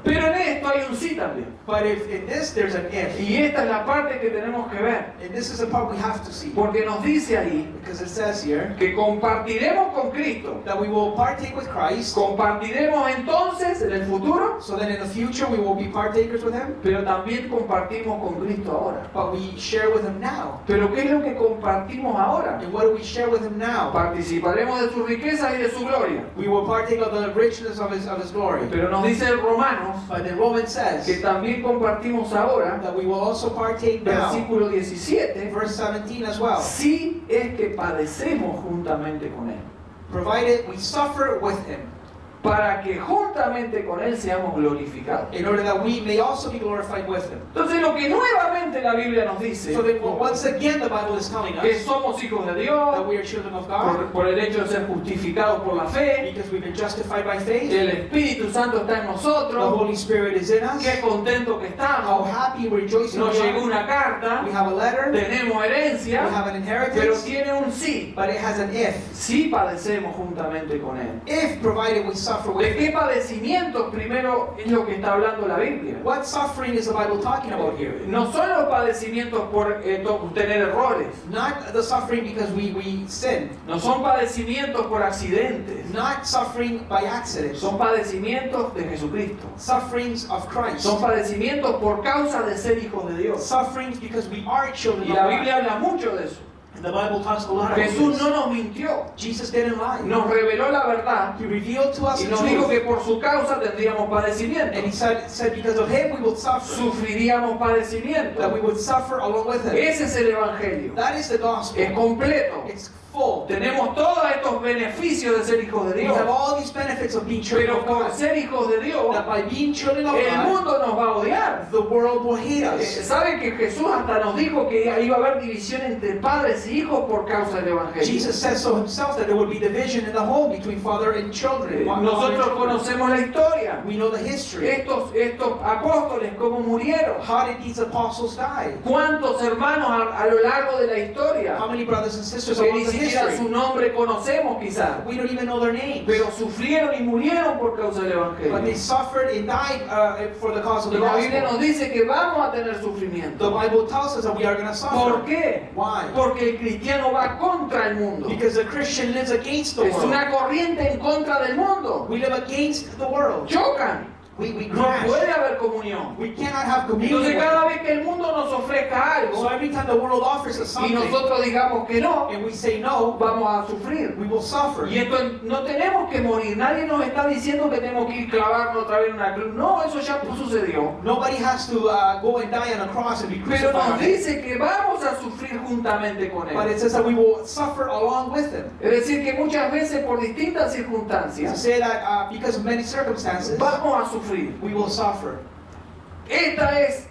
[SPEAKER 1] Pero en esto hay un sí también.
[SPEAKER 2] but if in this there's an if.
[SPEAKER 1] Y esta es la parte que tenemos que ver.
[SPEAKER 2] And this is the part we have to see.
[SPEAKER 1] Porque nos dice ahí
[SPEAKER 2] Because it says here
[SPEAKER 1] que compartiremos con Cristo.
[SPEAKER 2] that we will partake with Christ.
[SPEAKER 1] Compartiremos entonces en el futuro,
[SPEAKER 2] So then in the future we will be partakers with Him.
[SPEAKER 1] pero también compartimos con Cristo ahora.
[SPEAKER 2] But we share with Him now.
[SPEAKER 1] Pero ¿qué es lo que compartimos ahora?
[SPEAKER 2] And what do we share with Him now?
[SPEAKER 1] Participaremos de sus riquezas y de su gloria.
[SPEAKER 2] We will partake of the richness of His glory.
[SPEAKER 1] Pero nos dice el Romanos
[SPEAKER 2] But then Romans says
[SPEAKER 1] que también compartimos ahora,
[SPEAKER 2] that we will also partake now.
[SPEAKER 1] versículo 17,
[SPEAKER 2] Verse 17 as well.
[SPEAKER 1] si es que padecemos juntamente con Él,
[SPEAKER 2] Provided we suffer with Him,
[SPEAKER 1] para que juntamente con Él seamos glorificados.
[SPEAKER 2] in order that we may also be glorified with Him.
[SPEAKER 1] Entonces lo que nuevamente la Biblia nos dice,
[SPEAKER 2] So then once again the Bible is telling
[SPEAKER 1] que
[SPEAKER 2] us
[SPEAKER 1] somos hijos de
[SPEAKER 2] that
[SPEAKER 1] Dios,
[SPEAKER 2] we are children of God
[SPEAKER 1] por el hecho de ser justificados por la fe,
[SPEAKER 2] because we've been justified by faith.
[SPEAKER 1] el Espíritu Santo está en
[SPEAKER 2] The
[SPEAKER 1] nosotros,
[SPEAKER 2] Holy Spirit is in us.
[SPEAKER 1] qué contento que
[SPEAKER 2] How
[SPEAKER 1] estamos,
[SPEAKER 2] happy and rejoicing
[SPEAKER 1] nos
[SPEAKER 2] we
[SPEAKER 1] llegó
[SPEAKER 2] are.
[SPEAKER 1] una carta,
[SPEAKER 2] We have a letter.
[SPEAKER 1] tenemos
[SPEAKER 2] We
[SPEAKER 1] herencia,
[SPEAKER 2] have an
[SPEAKER 1] pero
[SPEAKER 2] inheritance.
[SPEAKER 1] tiene un sí,
[SPEAKER 2] But it has an if.
[SPEAKER 1] sí padecemos juntamente con Él.
[SPEAKER 2] If provided we suffer
[SPEAKER 1] ¿De
[SPEAKER 2] with
[SPEAKER 1] qué
[SPEAKER 2] Him.
[SPEAKER 1] padecimientos primero es lo que está hablando la Biblia?
[SPEAKER 2] What suffering is the Bible talking about here?
[SPEAKER 1] No son los padecimientos por tener errores,
[SPEAKER 2] Not the suffering because we sin.
[SPEAKER 1] no son padecimientos por accidentes,
[SPEAKER 2] Not suffering by accident.
[SPEAKER 1] son padecimientos de Jesucristo.
[SPEAKER 2] Sufferings of Christ.
[SPEAKER 1] Son padecimientos por causa de ser hijos de Dios.
[SPEAKER 2] Sufferings because we are children
[SPEAKER 1] Y
[SPEAKER 2] of
[SPEAKER 1] la
[SPEAKER 2] God.
[SPEAKER 1] Biblia habla mucho de eso.
[SPEAKER 2] And the Bible talks a lot about
[SPEAKER 1] Jesús
[SPEAKER 2] this.
[SPEAKER 1] no nos mintió,
[SPEAKER 2] Jesus didn't lie.
[SPEAKER 1] nos reveló la verdad
[SPEAKER 2] He revealed to us
[SPEAKER 1] y
[SPEAKER 2] the
[SPEAKER 1] nos dijo
[SPEAKER 2] truth.
[SPEAKER 1] que por su causa tendríamos padecimiento.
[SPEAKER 2] And He said because of Him we will suffer.
[SPEAKER 1] Sufriríamos
[SPEAKER 2] That we
[SPEAKER 1] padecimiento.
[SPEAKER 2] would suffer along with Him.
[SPEAKER 1] Ese es el Evangelio.
[SPEAKER 2] That is the gospel.
[SPEAKER 1] Es completo.
[SPEAKER 2] It's full.
[SPEAKER 1] Tenemos todos estos beneficios de ser hijos de
[SPEAKER 2] We
[SPEAKER 1] Dios.
[SPEAKER 2] have all these benefits of being children
[SPEAKER 1] Pero
[SPEAKER 2] of
[SPEAKER 1] por
[SPEAKER 2] God.
[SPEAKER 1] ser hijos de Dios,
[SPEAKER 2] That by being children of
[SPEAKER 1] el
[SPEAKER 2] God,
[SPEAKER 1] mundo nos va a odiar.
[SPEAKER 2] the world will hate us.
[SPEAKER 1] ¿Sabe que Jesús hasta nos dijo que iba a haber división entre padres y hijos por causa del Evangelio?
[SPEAKER 2] Jesus says so himself that there would be division in the home between father and children.
[SPEAKER 1] Nosotros conocemos la historia.
[SPEAKER 2] We know the history.
[SPEAKER 1] Estos apóstoles, cómo murieron.
[SPEAKER 2] How did these apostles die?
[SPEAKER 1] ¿Cuántos hermanos a lo largo de la historia?
[SPEAKER 2] How many brothers and sisters
[SPEAKER 1] Que
[SPEAKER 2] along
[SPEAKER 1] ni
[SPEAKER 2] the
[SPEAKER 1] siquiera
[SPEAKER 2] history?
[SPEAKER 1] su nombre conocemos quizás.
[SPEAKER 2] We don't even know their names.
[SPEAKER 1] Pero sufrieron y murieron por causa del
[SPEAKER 2] But they
[SPEAKER 1] Evangelio.
[SPEAKER 2] suffered and died for the cause of
[SPEAKER 1] Y
[SPEAKER 2] the
[SPEAKER 1] la Biblia
[SPEAKER 2] gospel.
[SPEAKER 1] nos dice que vamos a tener
[SPEAKER 2] The
[SPEAKER 1] sufrimiento.
[SPEAKER 2] Bible tells us that we are going to suffer.
[SPEAKER 1] ¿Por qué?
[SPEAKER 2] Why?
[SPEAKER 1] Porque el cristiano va contra el mundo.
[SPEAKER 2] Because the Christian lives against the
[SPEAKER 1] Es
[SPEAKER 2] world.
[SPEAKER 1] una corriente en contra del mundo.
[SPEAKER 2] We live against the world.
[SPEAKER 1] Chocan.
[SPEAKER 2] We
[SPEAKER 1] No
[SPEAKER 2] crash.
[SPEAKER 1] puede haber comunión.
[SPEAKER 2] We cannot have communion.
[SPEAKER 1] Entonces
[SPEAKER 2] with
[SPEAKER 1] cada
[SPEAKER 2] them.
[SPEAKER 1] vez que el mundo nos ofrezca
[SPEAKER 2] So
[SPEAKER 1] algo
[SPEAKER 2] every time the world offers us
[SPEAKER 1] y
[SPEAKER 2] something
[SPEAKER 1] nosotros digamos que no,
[SPEAKER 2] and we say no,
[SPEAKER 1] vamos a sufrir.
[SPEAKER 2] we will suffer.
[SPEAKER 1] Y esto no tenemos que morir. Nadie nos está diciendo que tenemos que ir clavarnos otra vez en una cruz. No, eso ya sucedió.
[SPEAKER 2] Nobody has to go and die on a cross and be
[SPEAKER 1] Pero
[SPEAKER 2] crucified.
[SPEAKER 1] nos dice que vamos a sufrir juntamente con
[SPEAKER 2] But
[SPEAKER 1] Él.
[SPEAKER 2] it says that we will suffer along with him.
[SPEAKER 1] Es decir, que muchas veces por distintas
[SPEAKER 2] To
[SPEAKER 1] circunstancias
[SPEAKER 2] say that because of many circumstances,
[SPEAKER 1] vamos a sufrir.
[SPEAKER 2] we will suffer.
[SPEAKER 1] Esta es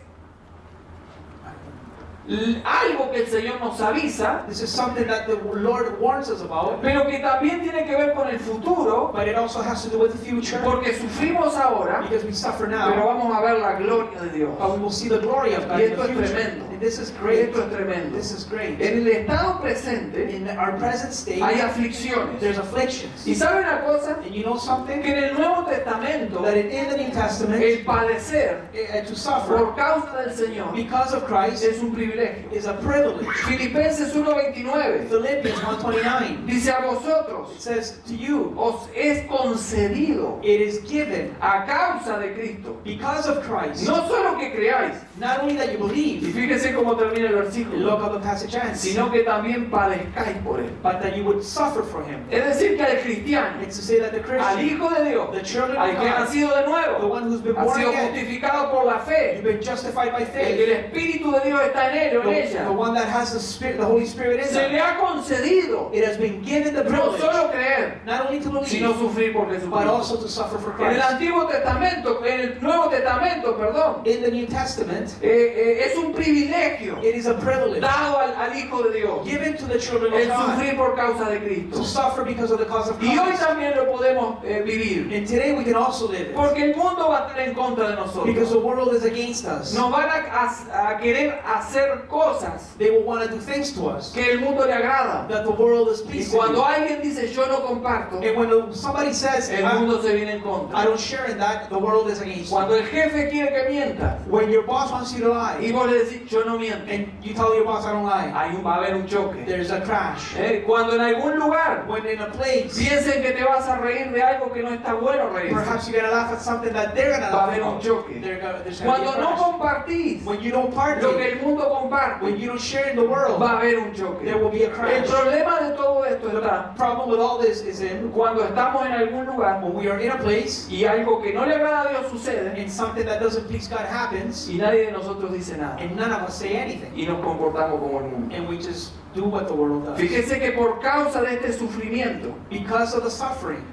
[SPEAKER 1] algo que el Señor nos avisa,
[SPEAKER 2] This is something that the Lord warns us about,
[SPEAKER 1] pero que también tiene que ver con el futuro,
[SPEAKER 2] but it also has to do with the future
[SPEAKER 1] porque sufrimos ahora,
[SPEAKER 2] because we suffer
[SPEAKER 1] pero
[SPEAKER 2] now,
[SPEAKER 1] vamos a ver la gloria de Dios.
[SPEAKER 2] but we will see the glory of God
[SPEAKER 1] Y
[SPEAKER 2] in
[SPEAKER 1] esto
[SPEAKER 2] the
[SPEAKER 1] es
[SPEAKER 2] future.
[SPEAKER 1] tremendo.
[SPEAKER 2] And this is great.
[SPEAKER 1] Esto es tremendo.
[SPEAKER 2] This is great.
[SPEAKER 1] En el estado presente
[SPEAKER 2] In our present state,
[SPEAKER 1] hay aflicciones.
[SPEAKER 2] there's afflictions.
[SPEAKER 1] ¿Y sabe una cosa?
[SPEAKER 2] And you know something?
[SPEAKER 1] Que en el Nuevo Testamento
[SPEAKER 2] That in the New Testament,
[SPEAKER 1] el padecer
[SPEAKER 2] to suffer
[SPEAKER 1] por causa del Señor
[SPEAKER 2] because of Christ
[SPEAKER 1] es un privilegio.
[SPEAKER 2] is a privilege.
[SPEAKER 1] Filipenses 1:29
[SPEAKER 2] Philippians 1:29,
[SPEAKER 1] dice a vosotros
[SPEAKER 2] it says to you,
[SPEAKER 1] os es concedido
[SPEAKER 2] it is given
[SPEAKER 1] a causa de Cristo.
[SPEAKER 2] because of Christ,
[SPEAKER 1] No solo que creáis,
[SPEAKER 2] not only that you
[SPEAKER 1] y
[SPEAKER 2] believe,
[SPEAKER 1] fíjese cómo termina el
[SPEAKER 2] look
[SPEAKER 1] versículo,
[SPEAKER 2] how the passage ends,
[SPEAKER 1] sino que también padezcáis por él.
[SPEAKER 2] but that you would suffer for him.
[SPEAKER 1] Es decir, que al cristiano,
[SPEAKER 2] It's to say that the
[SPEAKER 1] al
[SPEAKER 2] Christian,
[SPEAKER 1] Hijo de Dios,
[SPEAKER 2] the children
[SPEAKER 1] al
[SPEAKER 2] of
[SPEAKER 1] que ha
[SPEAKER 2] God,
[SPEAKER 1] nacido de
[SPEAKER 2] the
[SPEAKER 1] nuevo,
[SPEAKER 2] one who's been
[SPEAKER 1] ha
[SPEAKER 2] born
[SPEAKER 1] sido
[SPEAKER 2] again,
[SPEAKER 1] justificado por la
[SPEAKER 2] you've
[SPEAKER 1] fe,
[SPEAKER 2] been justified by
[SPEAKER 1] el que el
[SPEAKER 2] faith,
[SPEAKER 1] Espíritu de Dios está en él o en
[SPEAKER 2] the
[SPEAKER 1] ella,
[SPEAKER 2] one that has the Spirit, the Holy Spirit in
[SPEAKER 1] se
[SPEAKER 2] them,
[SPEAKER 1] le ha concedido
[SPEAKER 2] it has been given the
[SPEAKER 1] no
[SPEAKER 2] privilege,
[SPEAKER 1] solo creer,
[SPEAKER 2] not only to
[SPEAKER 1] sino
[SPEAKER 2] believe,
[SPEAKER 1] sufrir por
[SPEAKER 2] but
[SPEAKER 1] Jesucristo.
[SPEAKER 2] also to suffer for
[SPEAKER 1] En el
[SPEAKER 2] Christ.
[SPEAKER 1] Antiguo Testamento, en el Nuevo Testamento, perdón,
[SPEAKER 2] In the New Testament,
[SPEAKER 1] es un privilegio
[SPEAKER 2] it is a privilege
[SPEAKER 1] dado al Hijo de Dios
[SPEAKER 2] given to the children of
[SPEAKER 1] el
[SPEAKER 2] God
[SPEAKER 1] sufrir por causa de Cristo.
[SPEAKER 2] to suffer because of the cause of
[SPEAKER 1] Y hoy
[SPEAKER 2] Christ.
[SPEAKER 1] también lo podemos vivir,
[SPEAKER 2] And today we can also live it
[SPEAKER 1] porque el mundo va a estar en contra de
[SPEAKER 2] because
[SPEAKER 1] nosotros.
[SPEAKER 2] the world is against us.
[SPEAKER 1] Nos van a querer hacer cosas
[SPEAKER 2] They will want to do things to us
[SPEAKER 1] que el mundo le agrada.
[SPEAKER 2] that the world is
[SPEAKER 1] Y
[SPEAKER 2] pleased
[SPEAKER 1] cuando
[SPEAKER 2] with.
[SPEAKER 1] alguien dice yo no comparto,
[SPEAKER 2] And when somebody says,
[SPEAKER 1] el mundo se viene en
[SPEAKER 2] I
[SPEAKER 1] contra.
[SPEAKER 2] don't share in that, the world is against you.
[SPEAKER 1] Cuando el jefe quiere que mientas
[SPEAKER 2] When your boss wants you to lie,
[SPEAKER 1] y vos le decís yo no miento,
[SPEAKER 2] and you tell your boss, I don't lie,
[SPEAKER 1] va a haber un choque.
[SPEAKER 2] there's a crash.
[SPEAKER 1] Cuando en algún lugar
[SPEAKER 2] When in a place,
[SPEAKER 1] piensen que te vas a reír de algo que no está bueno reír,
[SPEAKER 2] perhaps you're going to laugh at something that they're going to
[SPEAKER 1] va a
[SPEAKER 2] laugh
[SPEAKER 1] haber un
[SPEAKER 2] at.
[SPEAKER 1] choque.
[SPEAKER 2] There's gonna be
[SPEAKER 1] Cuando
[SPEAKER 2] a
[SPEAKER 1] no
[SPEAKER 2] crash.
[SPEAKER 1] compartís
[SPEAKER 2] When you don't
[SPEAKER 1] lo que
[SPEAKER 2] partake,
[SPEAKER 1] el mundo comparte,
[SPEAKER 2] when you don't share in the world,
[SPEAKER 1] va a haber un choque.
[SPEAKER 2] there will be a
[SPEAKER 1] El
[SPEAKER 2] crash.
[SPEAKER 1] problema de todo esto está
[SPEAKER 2] The problem with all this is in
[SPEAKER 1] cuando estamos en algún lugar
[SPEAKER 2] when we are in a place
[SPEAKER 1] y algo que no le agrada a Dios sucede
[SPEAKER 2] and something that doesn't please God happens,
[SPEAKER 1] y nadie de nosotros dice nada
[SPEAKER 2] and none of us say anything,
[SPEAKER 1] y nos comportamos como el mundo.
[SPEAKER 2] and we just do what the world does.
[SPEAKER 1] Fíjese que por causa de este sufrimiento
[SPEAKER 2] Because of the suffering,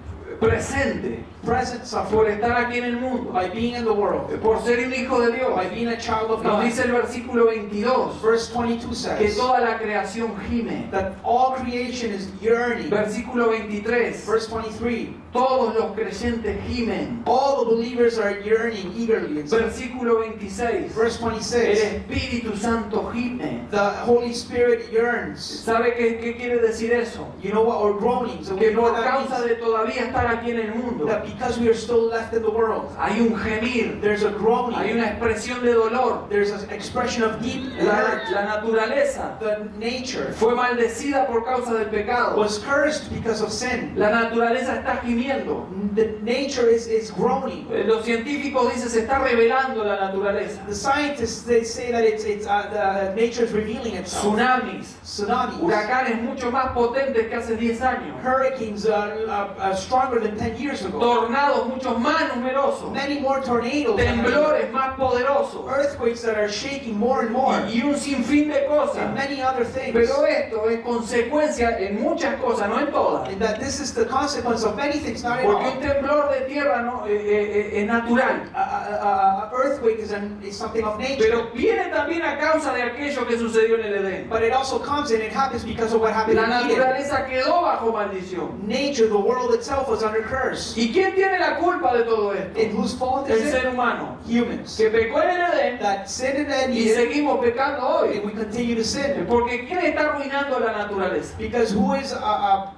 [SPEAKER 1] presente,
[SPEAKER 2] present
[SPEAKER 1] por
[SPEAKER 2] suffering,
[SPEAKER 1] estar aquí en el mundo,
[SPEAKER 2] by being in the world,
[SPEAKER 1] por ser un hijo de Dios,
[SPEAKER 2] by being a child of
[SPEAKER 1] nos
[SPEAKER 2] God,
[SPEAKER 1] dice el versículo 22
[SPEAKER 2] verse 22
[SPEAKER 1] que
[SPEAKER 2] says
[SPEAKER 1] toda la creación gime.
[SPEAKER 2] that all creation is yearning.
[SPEAKER 1] Versículo 23,
[SPEAKER 2] Verse 23,
[SPEAKER 1] todos los creyentes gimen.
[SPEAKER 2] all the believers are yearning eagerly. And so,
[SPEAKER 1] Versículo 26,
[SPEAKER 2] verse
[SPEAKER 1] el
[SPEAKER 2] 26,
[SPEAKER 1] Espíritu Santo gime.
[SPEAKER 2] the Holy Spirit yearns.
[SPEAKER 1] ¿Sabe qué quiere decir eso?
[SPEAKER 2] You know what? Or groaning. So we
[SPEAKER 1] Que
[SPEAKER 2] know
[SPEAKER 1] por
[SPEAKER 2] what that
[SPEAKER 1] causa
[SPEAKER 2] means.
[SPEAKER 1] de todavía estar aquí en el mundo,
[SPEAKER 2] That because we are still left in the world,
[SPEAKER 1] hay un gemir,
[SPEAKER 2] there's a
[SPEAKER 1] hay
[SPEAKER 2] groaning,
[SPEAKER 1] una expresión de dolor.
[SPEAKER 2] there's an expression of deep
[SPEAKER 1] La
[SPEAKER 2] hurt.
[SPEAKER 1] naturaleza
[SPEAKER 2] The nature
[SPEAKER 1] fue maldecida por causa del pecado.
[SPEAKER 2] was cursed because of sin.
[SPEAKER 1] La naturaleza está gimiendo.
[SPEAKER 2] The nature is groaning.
[SPEAKER 1] Los científicos dicen se está revelando la naturaleza.
[SPEAKER 2] The scientists, they say that the nature is revealing itself.
[SPEAKER 1] Tsunamis,
[SPEAKER 2] Tsunamis,
[SPEAKER 1] huracanes mucho más potentes que hace 10 años.
[SPEAKER 2] hurricanes, stronger stronger than 10 years ago.
[SPEAKER 1] tornados mucho más numerosos,
[SPEAKER 2] Many more tornadoes.
[SPEAKER 1] temblores más poderosos
[SPEAKER 2] Earthquakes that are shaking more and more.
[SPEAKER 1] y un sinfín de cosas.
[SPEAKER 2] And many other things.
[SPEAKER 1] Pero esto es consecuencia en muchas cosas, no en todas.
[SPEAKER 2] And that this is the consequence of many things, not in
[SPEAKER 1] Porque
[SPEAKER 2] all.
[SPEAKER 1] un temblor de tierra no, es natural.
[SPEAKER 2] Earthquake is something of nature.
[SPEAKER 1] Pero viene también a causa de aquello que sucedió en el Edén.
[SPEAKER 2] But it also comes and it happens because of what happened
[SPEAKER 1] La
[SPEAKER 2] in Eden.
[SPEAKER 1] naturaleza quedó bajo maldición.
[SPEAKER 2] Nature, the world itself was under curse.
[SPEAKER 1] ¿Y quién tiene la culpa de todo esto?
[SPEAKER 2] And whose fault
[SPEAKER 1] El
[SPEAKER 2] is
[SPEAKER 1] ser
[SPEAKER 2] it?
[SPEAKER 1] humano.
[SPEAKER 2] Humans.
[SPEAKER 1] Que pecó en el Edén
[SPEAKER 2] That sinned in
[SPEAKER 1] y
[SPEAKER 2] Eden,
[SPEAKER 1] seguimos pecando hoy.
[SPEAKER 2] and we continue to sin.
[SPEAKER 1] Porque ¿quién está arruinando la naturaleza?
[SPEAKER 2] Because who is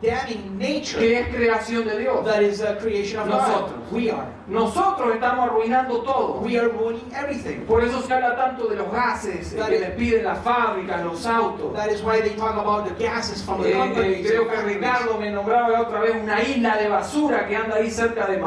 [SPEAKER 2] damning nature?
[SPEAKER 1] Que es creación de Dios.
[SPEAKER 2] That is the creation of
[SPEAKER 1] Nosotros.
[SPEAKER 2] God. We are.
[SPEAKER 1] Nosotros estamos arruinando todo.
[SPEAKER 2] We are ruining everything.
[SPEAKER 1] Por eso se habla tanto de los gases que despiden las fábricas, los autos.
[SPEAKER 2] That is why they talk about the gases from the companies.
[SPEAKER 1] Creo
[SPEAKER 2] and
[SPEAKER 1] que
[SPEAKER 2] factories.
[SPEAKER 1] Ricardo me nombraba la otra vez una isla de basura que anda ahí cerca de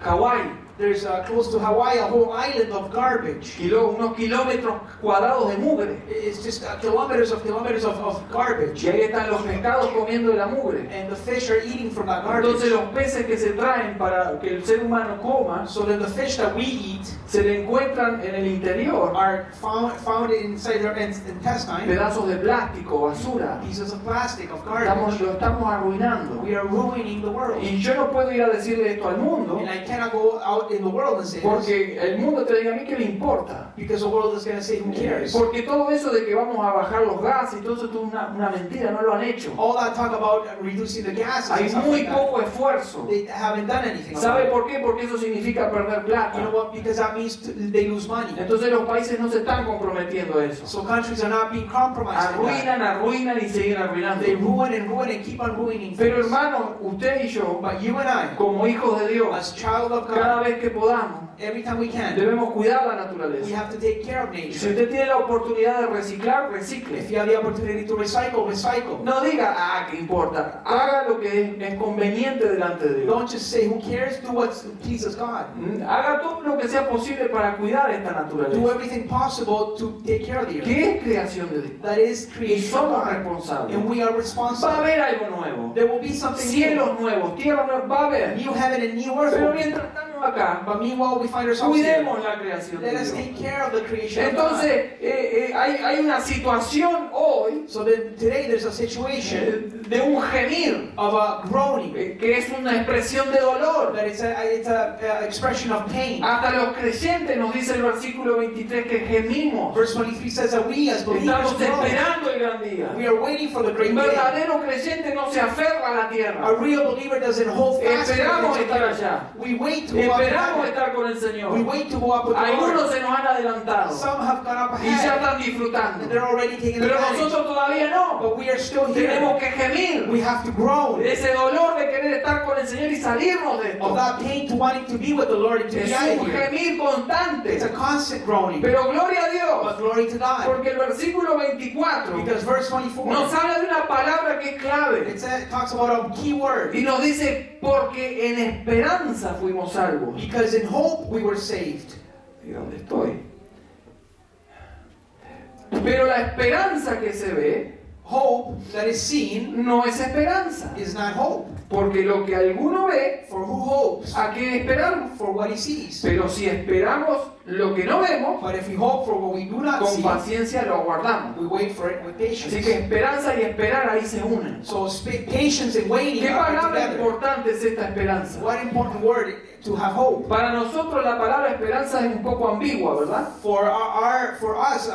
[SPEAKER 1] Hawái.
[SPEAKER 2] There's close to Hawaii a whole island of garbage.
[SPEAKER 1] Unos kilómetros cuadrados de mugre.
[SPEAKER 2] It's just kilometers of garbage.
[SPEAKER 1] Y ahí están los pescados comiendo de la mugre.
[SPEAKER 2] And the fish are eating from that
[SPEAKER 1] Entonces
[SPEAKER 2] garbage.
[SPEAKER 1] los peces que se traen para que el ser humano coma,
[SPEAKER 2] So then the fish that we eat
[SPEAKER 1] se le encuentran en el interior
[SPEAKER 2] are found inside their intestine,
[SPEAKER 1] pedazos de plástico, basura.
[SPEAKER 2] pieces of plastic, of garbage.
[SPEAKER 1] Lo estamos arruinando.
[SPEAKER 2] We are ruining the world.
[SPEAKER 1] Y yo no puedo ir a decirle esto al mundo,
[SPEAKER 2] And I cannot go out in the world and say this,
[SPEAKER 1] porque el mundo te diga a mí que le importa.
[SPEAKER 2] because the world is going to say, who cares?
[SPEAKER 1] Porque todo eso de que vamos a bajar los gases y todo eso es una mentira, no lo han hecho.
[SPEAKER 2] All that talk about reducing the gases
[SPEAKER 1] Hay
[SPEAKER 2] and stuff
[SPEAKER 1] muy
[SPEAKER 2] like that,
[SPEAKER 1] poco esfuerzo.
[SPEAKER 2] they haven't done anything about
[SPEAKER 1] ¿Sabe
[SPEAKER 2] it.
[SPEAKER 1] por qué? Porque eso significa perder
[SPEAKER 2] You know
[SPEAKER 1] plata.
[SPEAKER 2] what? Because that means they lose money.
[SPEAKER 1] Entonces los países no se están comprometiendo a eso.
[SPEAKER 2] So countries are not being compromised in that.
[SPEAKER 1] Arruinan y siguen arruinando.
[SPEAKER 2] They ruin and keep on ruining
[SPEAKER 1] Pero
[SPEAKER 2] things.
[SPEAKER 1] hermano, usted y yo,
[SPEAKER 2] But you and I,
[SPEAKER 1] como hijos de Dios,
[SPEAKER 2] as child of
[SPEAKER 1] cada
[SPEAKER 2] God,
[SPEAKER 1] vez que podamos,
[SPEAKER 2] every time we can,
[SPEAKER 1] debemos cuidar la
[SPEAKER 2] we
[SPEAKER 1] naturaleza.
[SPEAKER 2] have to take care of
[SPEAKER 1] Si
[SPEAKER 2] nature.
[SPEAKER 1] usted tiene la oportunidad de reciclar, recicle.
[SPEAKER 2] If you have the opportunity to recycle, recycle.
[SPEAKER 1] No diga, ¿qué importa? Haga lo que es conveniente delante de Dios.
[SPEAKER 2] Don't just say, who cares? Do what pleases God.
[SPEAKER 1] Haga todo lo que sea posible para cuidar esta
[SPEAKER 2] Do
[SPEAKER 1] naturaleza,
[SPEAKER 2] everything possible to take care of the earth.
[SPEAKER 1] que es creación de Dios.
[SPEAKER 2] That is
[SPEAKER 1] Y
[SPEAKER 2] creation of
[SPEAKER 1] somos
[SPEAKER 2] God.
[SPEAKER 1] responsables.
[SPEAKER 2] And we are
[SPEAKER 1] Va a
[SPEAKER 2] responsible.
[SPEAKER 1] haber algo nuevo.
[SPEAKER 2] There will be something new.
[SPEAKER 1] Cielos nuevos, tierra nueva, va a haber.
[SPEAKER 2] New heaven and new earth.
[SPEAKER 1] Pero mientras tanto acá,
[SPEAKER 2] But meanwhile, we find ourselves here.
[SPEAKER 1] cuidemos la creación de
[SPEAKER 2] Let us
[SPEAKER 1] Dios.
[SPEAKER 2] take care of the creation of God.
[SPEAKER 1] Entonces, hay una situación hoy
[SPEAKER 2] So then today there's a situation
[SPEAKER 1] de un gemir,
[SPEAKER 2] of a groaning.
[SPEAKER 1] que es una expresión de dolor.
[SPEAKER 2] That it's a expression of pain.
[SPEAKER 1] Hasta los creyentes, nos dice el versículo 23, que gemimos.
[SPEAKER 2] Verse 23 says that we as believers
[SPEAKER 1] Estamos
[SPEAKER 2] groan.
[SPEAKER 1] esperando el gran día.
[SPEAKER 2] We are waiting for the great
[SPEAKER 1] Un
[SPEAKER 2] day.
[SPEAKER 1] verdadero creyente no se aferra a la
[SPEAKER 2] A
[SPEAKER 1] tierra.
[SPEAKER 2] real believer doesn't hold fast to the
[SPEAKER 1] Esperamos
[SPEAKER 2] things of
[SPEAKER 1] estar
[SPEAKER 2] the
[SPEAKER 1] allá.
[SPEAKER 2] earth. We wait to go up to
[SPEAKER 1] Esperamos
[SPEAKER 2] heaven.
[SPEAKER 1] estar con el
[SPEAKER 2] We
[SPEAKER 1] Señor.
[SPEAKER 2] wait to go up with the
[SPEAKER 1] Algunos
[SPEAKER 2] Lord.
[SPEAKER 1] se nos han adelantado
[SPEAKER 2] Some have gone up
[SPEAKER 1] y ya
[SPEAKER 2] ahead
[SPEAKER 1] están disfrutando.
[SPEAKER 2] and they're already taking
[SPEAKER 1] Pero
[SPEAKER 2] advantage.
[SPEAKER 1] nosotros todavía no.
[SPEAKER 2] But we are still here.
[SPEAKER 1] Tenemos que gemir
[SPEAKER 2] We have to groan
[SPEAKER 1] ese dolor de querer estar con el Señor y salirnos de
[SPEAKER 2] of
[SPEAKER 1] esto.
[SPEAKER 2] that pain to wanting to be with the Lord and to
[SPEAKER 1] Es
[SPEAKER 2] be out
[SPEAKER 1] un
[SPEAKER 2] of here.
[SPEAKER 1] gemir constante.
[SPEAKER 2] It's a constant groaning.
[SPEAKER 1] Pero gloria a
[SPEAKER 2] But
[SPEAKER 1] Dios,
[SPEAKER 2] glory to God.
[SPEAKER 1] porque el versículo 24
[SPEAKER 2] Because verse 24,
[SPEAKER 1] nos habla de una palabra que es clave.
[SPEAKER 2] it talks about a key word.
[SPEAKER 1] Y nos dice, porque en esperanza fuimos salvos.
[SPEAKER 2] Because in hope we were saved.
[SPEAKER 1] ¿Y dónde estoy? Pero la esperanza que se ve
[SPEAKER 2] Hope that is seen
[SPEAKER 1] no es esperanza.
[SPEAKER 2] is not hope.
[SPEAKER 1] Porque lo que alguno ve,
[SPEAKER 2] For who hopes
[SPEAKER 1] ¿a qué esperamos?
[SPEAKER 2] for what he sees?
[SPEAKER 1] Pero si esperamos lo que no vemos,
[SPEAKER 2] But if we hope for what we do not
[SPEAKER 1] con
[SPEAKER 2] see,
[SPEAKER 1] paciencia lo aguardamos.
[SPEAKER 2] we wait for it with
[SPEAKER 1] Así
[SPEAKER 2] patience.
[SPEAKER 1] que esperanza y esperar ahí se unen.
[SPEAKER 2] So patience and waiting
[SPEAKER 1] ¿Qué
[SPEAKER 2] are
[SPEAKER 1] palabra
[SPEAKER 2] together.
[SPEAKER 1] importante es esta esperanza?
[SPEAKER 2] What important word to have hope.
[SPEAKER 1] Para nosotros la palabra esperanza es un poco ambigua, ¿verdad?
[SPEAKER 2] For us,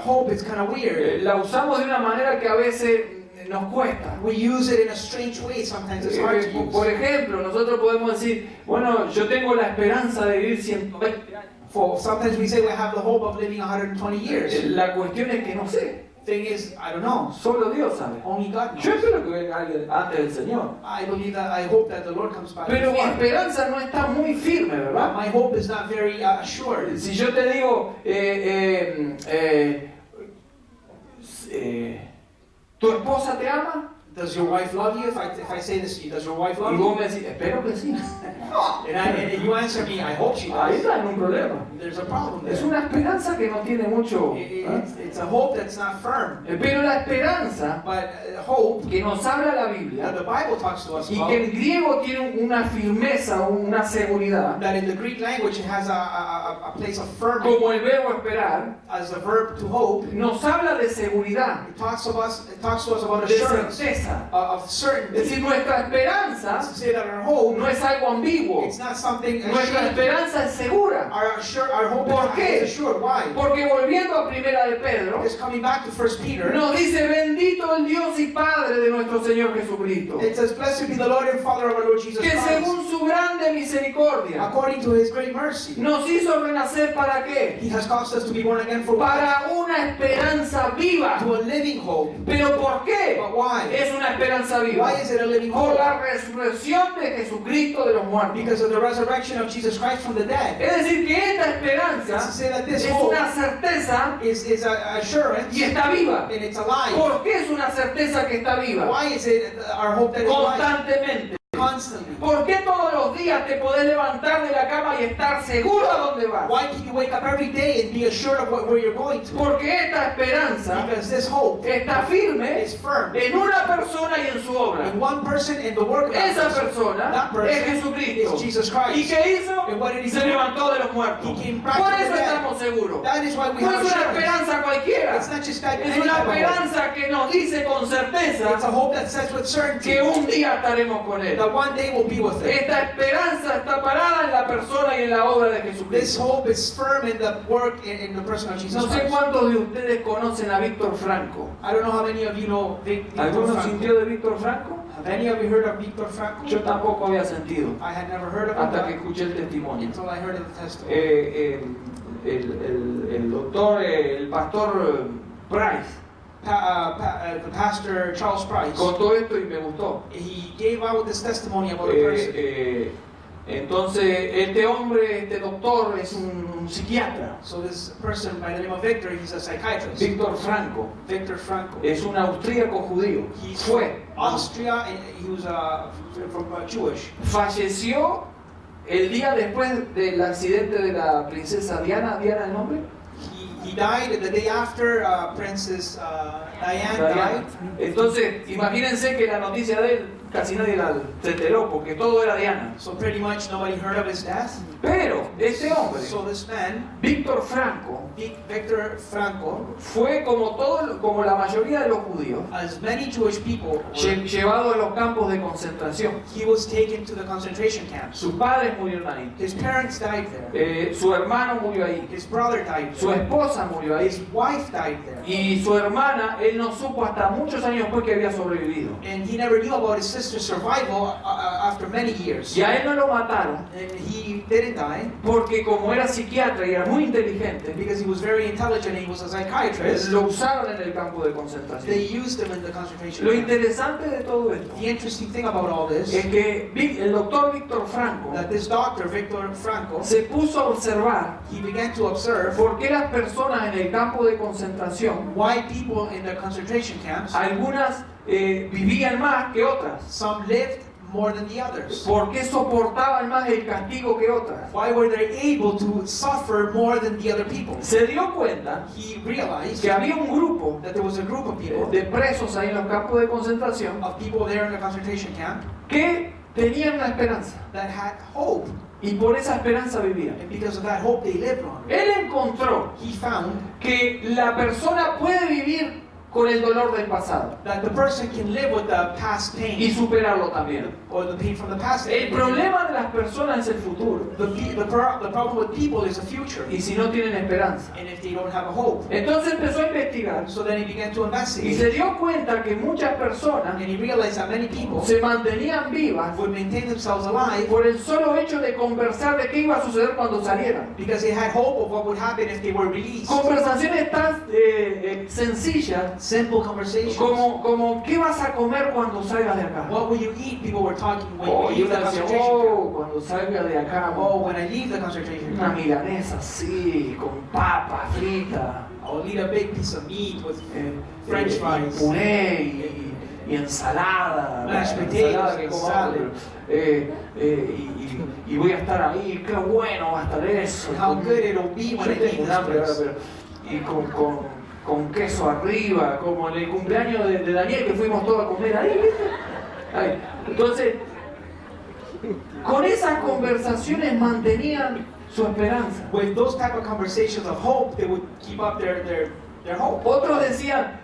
[SPEAKER 2] hope is kind of weird.
[SPEAKER 1] La usamos de una manera que a veces nos cuesta.
[SPEAKER 2] We use it in a strange way. Sometimes it's hard to use.
[SPEAKER 1] Por ejemplo, nosotros podemos decir, bueno, yo tengo la esperanza de vivir 120 años.
[SPEAKER 2] Sometimes we say we have the hope of living 120 years.
[SPEAKER 1] La cuestión es que no sé.
[SPEAKER 2] Thing is, I don't know.
[SPEAKER 1] Solo Dios sabe.
[SPEAKER 2] Only God knows.
[SPEAKER 1] Yo espero que venga alguien antes del Señor.
[SPEAKER 2] I believe that. I hope that the Lord comes back.
[SPEAKER 1] Pero mi
[SPEAKER 2] before.
[SPEAKER 1] esperanza no está muy firme, ¿verdad?
[SPEAKER 2] My hope is not very assured.
[SPEAKER 1] Si yo te digo, ¿tu esposa te ama?
[SPEAKER 2] Does your wife love you? If I say this to you, does your wife love
[SPEAKER 1] Y
[SPEAKER 2] you?
[SPEAKER 1] vos me decís, espero que sí.
[SPEAKER 2] And you answer me, I hope she
[SPEAKER 1] Ahí
[SPEAKER 2] does.
[SPEAKER 1] está en un problema.
[SPEAKER 2] There's a problem
[SPEAKER 1] Es
[SPEAKER 2] there.
[SPEAKER 1] una esperanza que no tiene mucho.
[SPEAKER 2] It's a hope that's not firm.
[SPEAKER 1] Pero la esperanza
[SPEAKER 2] But hope
[SPEAKER 1] que nos habla la
[SPEAKER 2] that
[SPEAKER 1] Biblia
[SPEAKER 2] the Bible talks to us
[SPEAKER 1] y
[SPEAKER 2] about,
[SPEAKER 1] que en griego tiene una firmeza, una seguridad,
[SPEAKER 2] that in the Greek language it has a place of firmness
[SPEAKER 1] como el verbo esperar,
[SPEAKER 2] as the verb to hope.
[SPEAKER 1] nos habla de seguridad,
[SPEAKER 2] It talks to us about
[SPEAKER 1] de
[SPEAKER 2] assurance,
[SPEAKER 1] certeza.
[SPEAKER 2] of
[SPEAKER 1] Es
[SPEAKER 2] certainty.
[SPEAKER 1] decir, nuestra esperanza
[SPEAKER 2] To say that our hope,
[SPEAKER 1] no es algo ambiguo.
[SPEAKER 2] it's not something
[SPEAKER 1] Nuestra
[SPEAKER 2] assured.
[SPEAKER 1] esperanza es segura.
[SPEAKER 2] Our hope
[SPEAKER 1] ¿Por
[SPEAKER 2] is
[SPEAKER 1] qué?
[SPEAKER 2] assured. Why?
[SPEAKER 1] Porque volviendo a primera de Pedro,
[SPEAKER 2] It's coming back to 1 Peter.
[SPEAKER 1] nos dice, bendito el Dios y Padre de nuestro Señor Jesucristo,
[SPEAKER 2] It says, "Blessed be the Lord and Father of our Lord Jesus
[SPEAKER 1] que
[SPEAKER 2] Christ,
[SPEAKER 1] según su grande misericordia
[SPEAKER 2] according to His great mercy,
[SPEAKER 1] nos hizo renacer ¿para qué?
[SPEAKER 2] He has caused us to be born again for what?
[SPEAKER 1] Para una esperanza viva.
[SPEAKER 2] To a living hope."
[SPEAKER 1] ¿Pero por qué
[SPEAKER 2] But why?
[SPEAKER 1] es una esperanza viva?
[SPEAKER 2] Why is it a living
[SPEAKER 1] Por
[SPEAKER 2] hope?
[SPEAKER 1] la resurrección de Jesucristo de los muertos.
[SPEAKER 2] Because of the resurrection of Jesus Christ from the dead.
[SPEAKER 1] Es decir, que esta
[SPEAKER 2] It's to
[SPEAKER 1] esperanza
[SPEAKER 2] say that this
[SPEAKER 1] es
[SPEAKER 2] hope
[SPEAKER 1] una certeza
[SPEAKER 2] is a assurance
[SPEAKER 1] y está viva.
[SPEAKER 2] and it's alive.
[SPEAKER 1] ¿Por qué es una certeza que está viva?
[SPEAKER 2] Why is it our hope that is alive
[SPEAKER 1] Constantemente.
[SPEAKER 2] constantly?
[SPEAKER 1] ¿Por qué todos los días te podés levantar de la cama y estar seguro a dónde vas?
[SPEAKER 2] Why can you wake up every day and be assured of where you're going to?
[SPEAKER 1] Porque esta esperanza
[SPEAKER 2] Because this hope
[SPEAKER 1] está firme
[SPEAKER 2] is firm
[SPEAKER 1] en una persona y en su obra.
[SPEAKER 2] in one person and the work of that
[SPEAKER 1] Esa
[SPEAKER 2] person.
[SPEAKER 1] persona
[SPEAKER 2] That person
[SPEAKER 1] es Jesucristo.
[SPEAKER 2] is Jesus
[SPEAKER 1] ¿Y
[SPEAKER 2] Christ.
[SPEAKER 1] qué hizo?
[SPEAKER 2] And what did he
[SPEAKER 1] Se
[SPEAKER 2] do?
[SPEAKER 1] levantó de los muertos.
[SPEAKER 2] He came back
[SPEAKER 1] Por
[SPEAKER 2] to the
[SPEAKER 1] eso
[SPEAKER 2] dead.
[SPEAKER 1] estamos seguros.
[SPEAKER 2] That is why we
[SPEAKER 1] No
[SPEAKER 2] have
[SPEAKER 1] es una
[SPEAKER 2] assurance.
[SPEAKER 1] esperanza cualquiera.
[SPEAKER 2] It's not just that
[SPEAKER 1] Es
[SPEAKER 2] any
[SPEAKER 1] una
[SPEAKER 2] type of hope.
[SPEAKER 1] esperanza que nos dice con
[SPEAKER 2] It's a
[SPEAKER 1] certeza
[SPEAKER 2] hope that says with certainty
[SPEAKER 1] que un día estaremos con Él.
[SPEAKER 2] that one day we'll be with Him.
[SPEAKER 1] Esta esperanza está parada en la persona y en la obra de
[SPEAKER 2] This
[SPEAKER 1] Jesucristo.
[SPEAKER 2] hope is firm in the work in the person of Jesus
[SPEAKER 1] No sé
[SPEAKER 2] Christ.
[SPEAKER 1] cuántos de ustedes conocen a Víctor Franco.
[SPEAKER 2] I don't know how many of you know Victor
[SPEAKER 1] ¿Alguno
[SPEAKER 2] Franco.
[SPEAKER 1] sintió de Víctor Franco?
[SPEAKER 2] Have any of you heard of Victor Franco?
[SPEAKER 1] Yo tampoco había sentido
[SPEAKER 2] I had never heard of
[SPEAKER 1] hasta que
[SPEAKER 2] him
[SPEAKER 1] escuché el testimonio.
[SPEAKER 2] until I heard of the testimony.
[SPEAKER 1] El doctor, el pastor Price
[SPEAKER 2] The pastor Charles Price,
[SPEAKER 1] contó esto y me gustó.
[SPEAKER 2] he gave out this testimony about a person.
[SPEAKER 1] Entonces, este hombre, este doctor, es un psiquiatra.
[SPEAKER 2] So this person by the name of Victor, he's a psychiatrist.
[SPEAKER 1] Víctor Franco
[SPEAKER 2] Victor Franco.
[SPEAKER 1] es un austríaco judío.
[SPEAKER 2] He's
[SPEAKER 1] Fue,
[SPEAKER 2] Austria, and he was from Jewish.
[SPEAKER 1] falleció el día después del accidente de la princesa Diana. ¿Diana el nombre?
[SPEAKER 2] He died the day after Princess Diane died.
[SPEAKER 1] Entonces, imagínense que la noticia de él casi nadie se enteró porque todo era Diana.
[SPEAKER 2] So pretty much nobody heard of his death.
[SPEAKER 1] Pero este hombre,
[SPEAKER 2] So this man,
[SPEAKER 1] Víctor Franco,
[SPEAKER 2] Victor Franco,
[SPEAKER 1] fue como la mayoría de los judíos,
[SPEAKER 2] as many Jewish people,
[SPEAKER 1] llevado a los campos de concentración.
[SPEAKER 2] he was taken to the concentration camps.
[SPEAKER 1] Sus padres murieron ahí.
[SPEAKER 2] His parents died there.
[SPEAKER 1] Su hermano murió ahí.
[SPEAKER 2] His brother died
[SPEAKER 1] Su
[SPEAKER 2] there.
[SPEAKER 1] esposa murió
[SPEAKER 2] His
[SPEAKER 1] ahí.
[SPEAKER 2] wife died there.
[SPEAKER 1] Y su hermana, él no supo hasta muchos años después que había sobrevivido.
[SPEAKER 2] And he never knew about his sister's survival after many years.
[SPEAKER 1] Y a él no lo mataron
[SPEAKER 2] And he didn't die
[SPEAKER 1] porque como era psiquiatra y era muy inteligente,
[SPEAKER 2] because he was very intelligent and he was a psychiatrist.
[SPEAKER 1] lo usaron en el campo de
[SPEAKER 2] They
[SPEAKER 1] concentración.
[SPEAKER 2] used him in the concentration
[SPEAKER 1] Lo
[SPEAKER 2] camp.
[SPEAKER 1] interesante de todo esto
[SPEAKER 2] The interesting thing about all this
[SPEAKER 1] es que el doctor Víctor Franco
[SPEAKER 2] that this doctor, Victor Franco,
[SPEAKER 1] se puso a observar
[SPEAKER 2] he began to observe
[SPEAKER 1] por qué las personas en el campo de concentración,
[SPEAKER 2] why people in the concentration camps,
[SPEAKER 1] algunas vivían más que otras,
[SPEAKER 2] some lived more than the others.
[SPEAKER 1] por qué soportaban más el castigo que otras.
[SPEAKER 2] Why were they able to suffer more than the other people?
[SPEAKER 1] Se dio cuenta
[SPEAKER 2] He realized
[SPEAKER 1] que había un grupo
[SPEAKER 2] that there was a group of people,
[SPEAKER 1] de presos ahí en los campos de concentración
[SPEAKER 2] of people there in the concentration camp
[SPEAKER 1] que tenían una esperanza
[SPEAKER 2] that had hope,
[SPEAKER 1] y por esa esperanza vivían.
[SPEAKER 2] and because of that hope they lived on.
[SPEAKER 1] Él encontró
[SPEAKER 2] He found
[SPEAKER 1] que la persona puede vivir con el dolor del pasado
[SPEAKER 2] that the person can live with the past
[SPEAKER 1] y
[SPEAKER 2] pain
[SPEAKER 1] superarlo también.
[SPEAKER 2] or the pain from the past.
[SPEAKER 1] El problema de las personas es el futuro
[SPEAKER 2] The problem with people is the future,
[SPEAKER 1] y si no tienen esperanza.
[SPEAKER 2] and if they don't have a hope.
[SPEAKER 1] Entonces empezó a investigar
[SPEAKER 2] So then he began to
[SPEAKER 1] y
[SPEAKER 2] investigate,
[SPEAKER 1] se dio cuenta que muchas personas
[SPEAKER 2] and he realized that many people
[SPEAKER 1] se mantenían vivas
[SPEAKER 2] would maintain themselves alive
[SPEAKER 1] por el solo hecho de conversar de qué iba a suceder cuando salieran.
[SPEAKER 2] because they had hope of what would happen if they were released.
[SPEAKER 1] Conversaciones tan sencillas
[SPEAKER 2] Simple conversations.
[SPEAKER 1] como ¿qué vas a comer cuando salgas de acá?
[SPEAKER 2] What will you eat? People were talking when
[SPEAKER 1] Oh,
[SPEAKER 2] you
[SPEAKER 1] y
[SPEAKER 2] leave the
[SPEAKER 1] uno decía,
[SPEAKER 2] concentration camp.
[SPEAKER 1] oh, cuando salga de acá,
[SPEAKER 2] Oh, when I leave the concentration
[SPEAKER 1] una
[SPEAKER 2] camp,
[SPEAKER 1] milanesa así, con papa frita,
[SPEAKER 2] I'll eat a big piece of meat with
[SPEAKER 1] eh,
[SPEAKER 2] French
[SPEAKER 1] y
[SPEAKER 2] fries
[SPEAKER 1] puré y y ensalada,
[SPEAKER 2] Mashed
[SPEAKER 1] ensalada que
[SPEAKER 2] potatoes,
[SPEAKER 1] como
[SPEAKER 2] salad.
[SPEAKER 1] y voy a estar ahí, qué bueno va a estar eso.
[SPEAKER 2] How good it'll be when
[SPEAKER 1] Yo
[SPEAKER 2] I leave
[SPEAKER 1] tengo un
[SPEAKER 2] this
[SPEAKER 1] hambre ahora,
[SPEAKER 2] place.
[SPEAKER 1] pero y con queso arriba, como en el cumpleaños de Daniel que fuimos todos a comer ahí, ¿viste? Ahí. Entonces, con esas conversaciones mantenían su esperanza.
[SPEAKER 2] With those type of conversations of hope, they would keep up their hope.
[SPEAKER 1] Otros decían,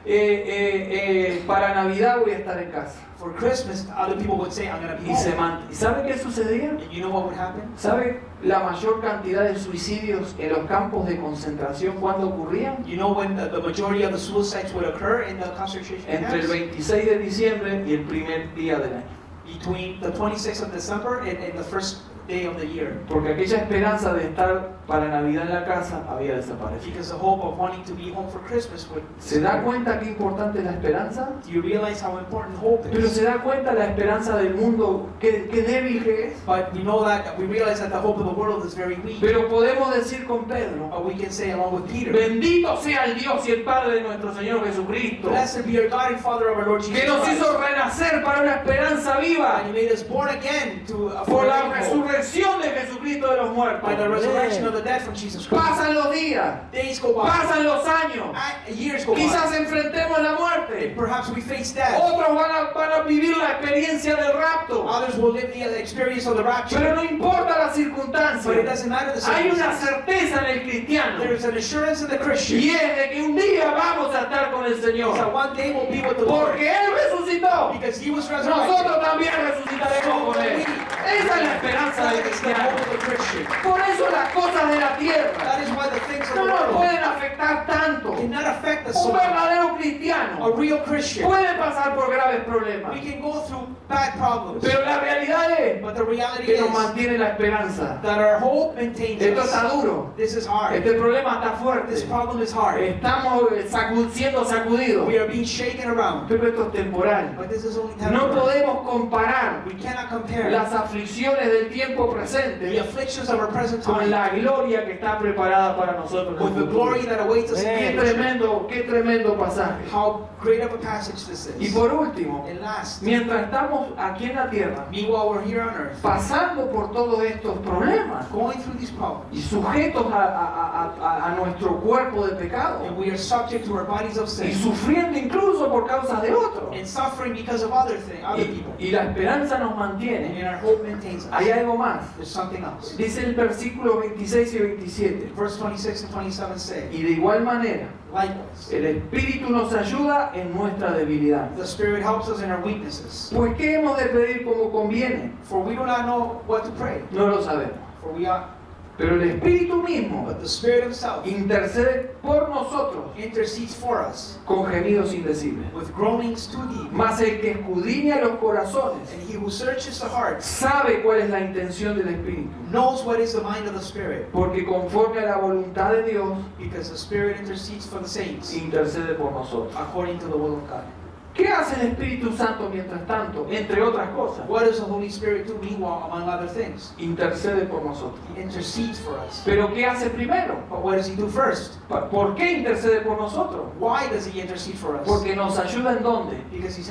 [SPEAKER 1] para Navidad voy a estar en casa.
[SPEAKER 2] For Christmas, other people would say, I'm going to be home.
[SPEAKER 1] ¿Y sabe qué sucedía?
[SPEAKER 2] And you know what would happen?
[SPEAKER 1] ¿Sabe la mayor cantidad de suicidios en los campos de concentración cuándo ocurrían?
[SPEAKER 2] You know when the majority of the suicides would occur in the concentration
[SPEAKER 1] Entre el
[SPEAKER 2] camps?
[SPEAKER 1] 26 de diciembre y el primer día del año.
[SPEAKER 2] Between the 26th of December and the first day of the year.
[SPEAKER 1] Porque aquella esperanza de estar para Navidad en la casa había desaparecido.
[SPEAKER 2] Because the hope of wanting to be home for Christmas would
[SPEAKER 1] ¿Se da cuenta qué importante es la esperanza?
[SPEAKER 2] Do you realize how important hope
[SPEAKER 1] Pero
[SPEAKER 2] is?
[SPEAKER 1] se da cuenta la esperanza del mundo, qué débil que es.
[SPEAKER 2] But we know that, we realize that the hope of the world is very weak.
[SPEAKER 1] Pero podemos decir con Pedro,
[SPEAKER 2] But we can say along with Peter,
[SPEAKER 1] bendito sea el Dios y el Padre de nuestro Señor Jesucristo,
[SPEAKER 2] Blessed be our God and Father of our Lord Jesus
[SPEAKER 1] que nos
[SPEAKER 2] Christ.
[SPEAKER 1] hizo renacer para una esperanza viva
[SPEAKER 2] And He made us born again to
[SPEAKER 1] por la
[SPEAKER 2] hope.
[SPEAKER 1] resurrección de Jesucristo de los muertos.
[SPEAKER 2] By the resurrection of the dead from Jesus Christ.
[SPEAKER 1] Pasan los días,
[SPEAKER 2] Days go by.
[SPEAKER 1] pasan los años,
[SPEAKER 2] Years go by.
[SPEAKER 1] quizás enfrentemos la
[SPEAKER 2] And
[SPEAKER 1] muerte.
[SPEAKER 2] perhaps we face death.
[SPEAKER 1] Otros van a vivir la experiencia del rapto.
[SPEAKER 2] Others will live the experience of the rapture.
[SPEAKER 1] Pero no importa la
[SPEAKER 2] But it
[SPEAKER 1] circunstancia.
[SPEAKER 2] doesn't matter the
[SPEAKER 1] Hay una
[SPEAKER 2] circumstances.
[SPEAKER 1] certeza en el cristiano.
[SPEAKER 2] There's an assurance in the Christian.
[SPEAKER 1] Y es de que un día vamos a estar con el Señor.
[SPEAKER 2] So one day we'll be with the Lord.
[SPEAKER 1] Porque Él resucitó.
[SPEAKER 2] Because He was resurrected.
[SPEAKER 1] Nosotros también resucitaremos con Él. Esa es la esperanza
[SPEAKER 2] That
[SPEAKER 1] del
[SPEAKER 2] is the
[SPEAKER 1] cristiano.
[SPEAKER 2] hope of the Christian.
[SPEAKER 1] Por eso las cosas de la tierra
[SPEAKER 2] That is why the things of
[SPEAKER 1] no
[SPEAKER 2] the
[SPEAKER 1] nos
[SPEAKER 2] world
[SPEAKER 1] pueden afectar tanto.
[SPEAKER 2] cannot affect us
[SPEAKER 1] Un
[SPEAKER 2] so much.
[SPEAKER 1] verdadero
[SPEAKER 2] A
[SPEAKER 1] cristiano
[SPEAKER 2] real Christian,
[SPEAKER 1] puede pasar por graves problemas.
[SPEAKER 2] we can go through bad problems.
[SPEAKER 1] Pero la realidad es
[SPEAKER 2] But the reality
[SPEAKER 1] que nos
[SPEAKER 2] is
[SPEAKER 1] mantiene la esperanza.
[SPEAKER 2] that our hope maintains
[SPEAKER 1] Esto
[SPEAKER 2] us.
[SPEAKER 1] está duro.
[SPEAKER 2] This is hard.
[SPEAKER 1] Este problema está fuerte.
[SPEAKER 2] This problem is hard.
[SPEAKER 1] Estamos siendo sacudidos.
[SPEAKER 2] We are being shaken around.
[SPEAKER 1] Pero esto es temporal.
[SPEAKER 2] But this is only
[SPEAKER 1] No
[SPEAKER 2] temporary.
[SPEAKER 1] podemos comparar
[SPEAKER 2] We cannot compare
[SPEAKER 1] las aflicciones del tiempo
[SPEAKER 2] the
[SPEAKER 1] presente
[SPEAKER 2] afflictions of our present
[SPEAKER 1] con
[SPEAKER 2] time
[SPEAKER 1] la gloria que está preparada para nosotros en
[SPEAKER 2] with
[SPEAKER 1] el
[SPEAKER 2] the
[SPEAKER 1] futuro.
[SPEAKER 2] glory that awaits us in
[SPEAKER 1] Qué
[SPEAKER 2] the future.
[SPEAKER 1] tremendo pasaje.
[SPEAKER 2] How great of a passage this
[SPEAKER 1] Y
[SPEAKER 2] is.
[SPEAKER 1] por último,
[SPEAKER 2] And last,
[SPEAKER 1] mientras estamos aquí en la tierra,
[SPEAKER 2] meanwhile we're here on earth,
[SPEAKER 1] pasando por todos estos problemas
[SPEAKER 2] going through these problems,
[SPEAKER 1] y sujetos a nuestro cuerpo de pecado
[SPEAKER 2] and we are subject to our bodies of
[SPEAKER 1] y
[SPEAKER 2] sin,
[SPEAKER 1] sufriendo incluso por causa de otros,
[SPEAKER 2] and suffering because of other people.
[SPEAKER 1] y la esperanza nos mantiene,
[SPEAKER 2] And our hope maintains us.
[SPEAKER 1] hay algo más.
[SPEAKER 2] There's something else.
[SPEAKER 1] Dice el versículo 26 y 27.
[SPEAKER 2] Verse 26 and 27 say,
[SPEAKER 1] Y de igual manera,
[SPEAKER 2] likewise,
[SPEAKER 1] el Espíritu nos ayuda en nuestra debilidad.
[SPEAKER 2] the Spirit helps us in our weaknesses.
[SPEAKER 1] Pues ¿qué hemos de pedir como conviene?
[SPEAKER 2] For we do not know what to pray,
[SPEAKER 1] No lo sabemos.
[SPEAKER 2] for we ought,
[SPEAKER 1] Pero el Espíritu mismo
[SPEAKER 2] but the Spirit Himself
[SPEAKER 1] intercede por nosotros
[SPEAKER 2] intercedes for us
[SPEAKER 1] con gemidos indecibles.
[SPEAKER 2] with groanings too deep.
[SPEAKER 1] Mas el que escudriña los corazones
[SPEAKER 2] And He who searches the hearts
[SPEAKER 1] sabe cuál es la intención del Espíritu.
[SPEAKER 2] knows what is the mind of the Spirit,
[SPEAKER 1] Porque conforme a la voluntad de Dios,
[SPEAKER 2] because the Spirit intercedes for the saints
[SPEAKER 1] intercede por nosotros.
[SPEAKER 2] according to the will of God.
[SPEAKER 1] ¿Qué hace el Espíritu Santo mientras tanto? Entre otras cosas,
[SPEAKER 2] What does the Holy Spirit do meanwhile, among other things?
[SPEAKER 1] intercede por nosotros.
[SPEAKER 2] He intercedes for us.
[SPEAKER 1] Pero ¿qué hace primero?
[SPEAKER 2] But what does He do first?
[SPEAKER 1] ¿Por qué intercede por nosotros?
[SPEAKER 2] Why does He intercede for us?
[SPEAKER 1] Porque nos ayuda en dónde?
[SPEAKER 2] Because He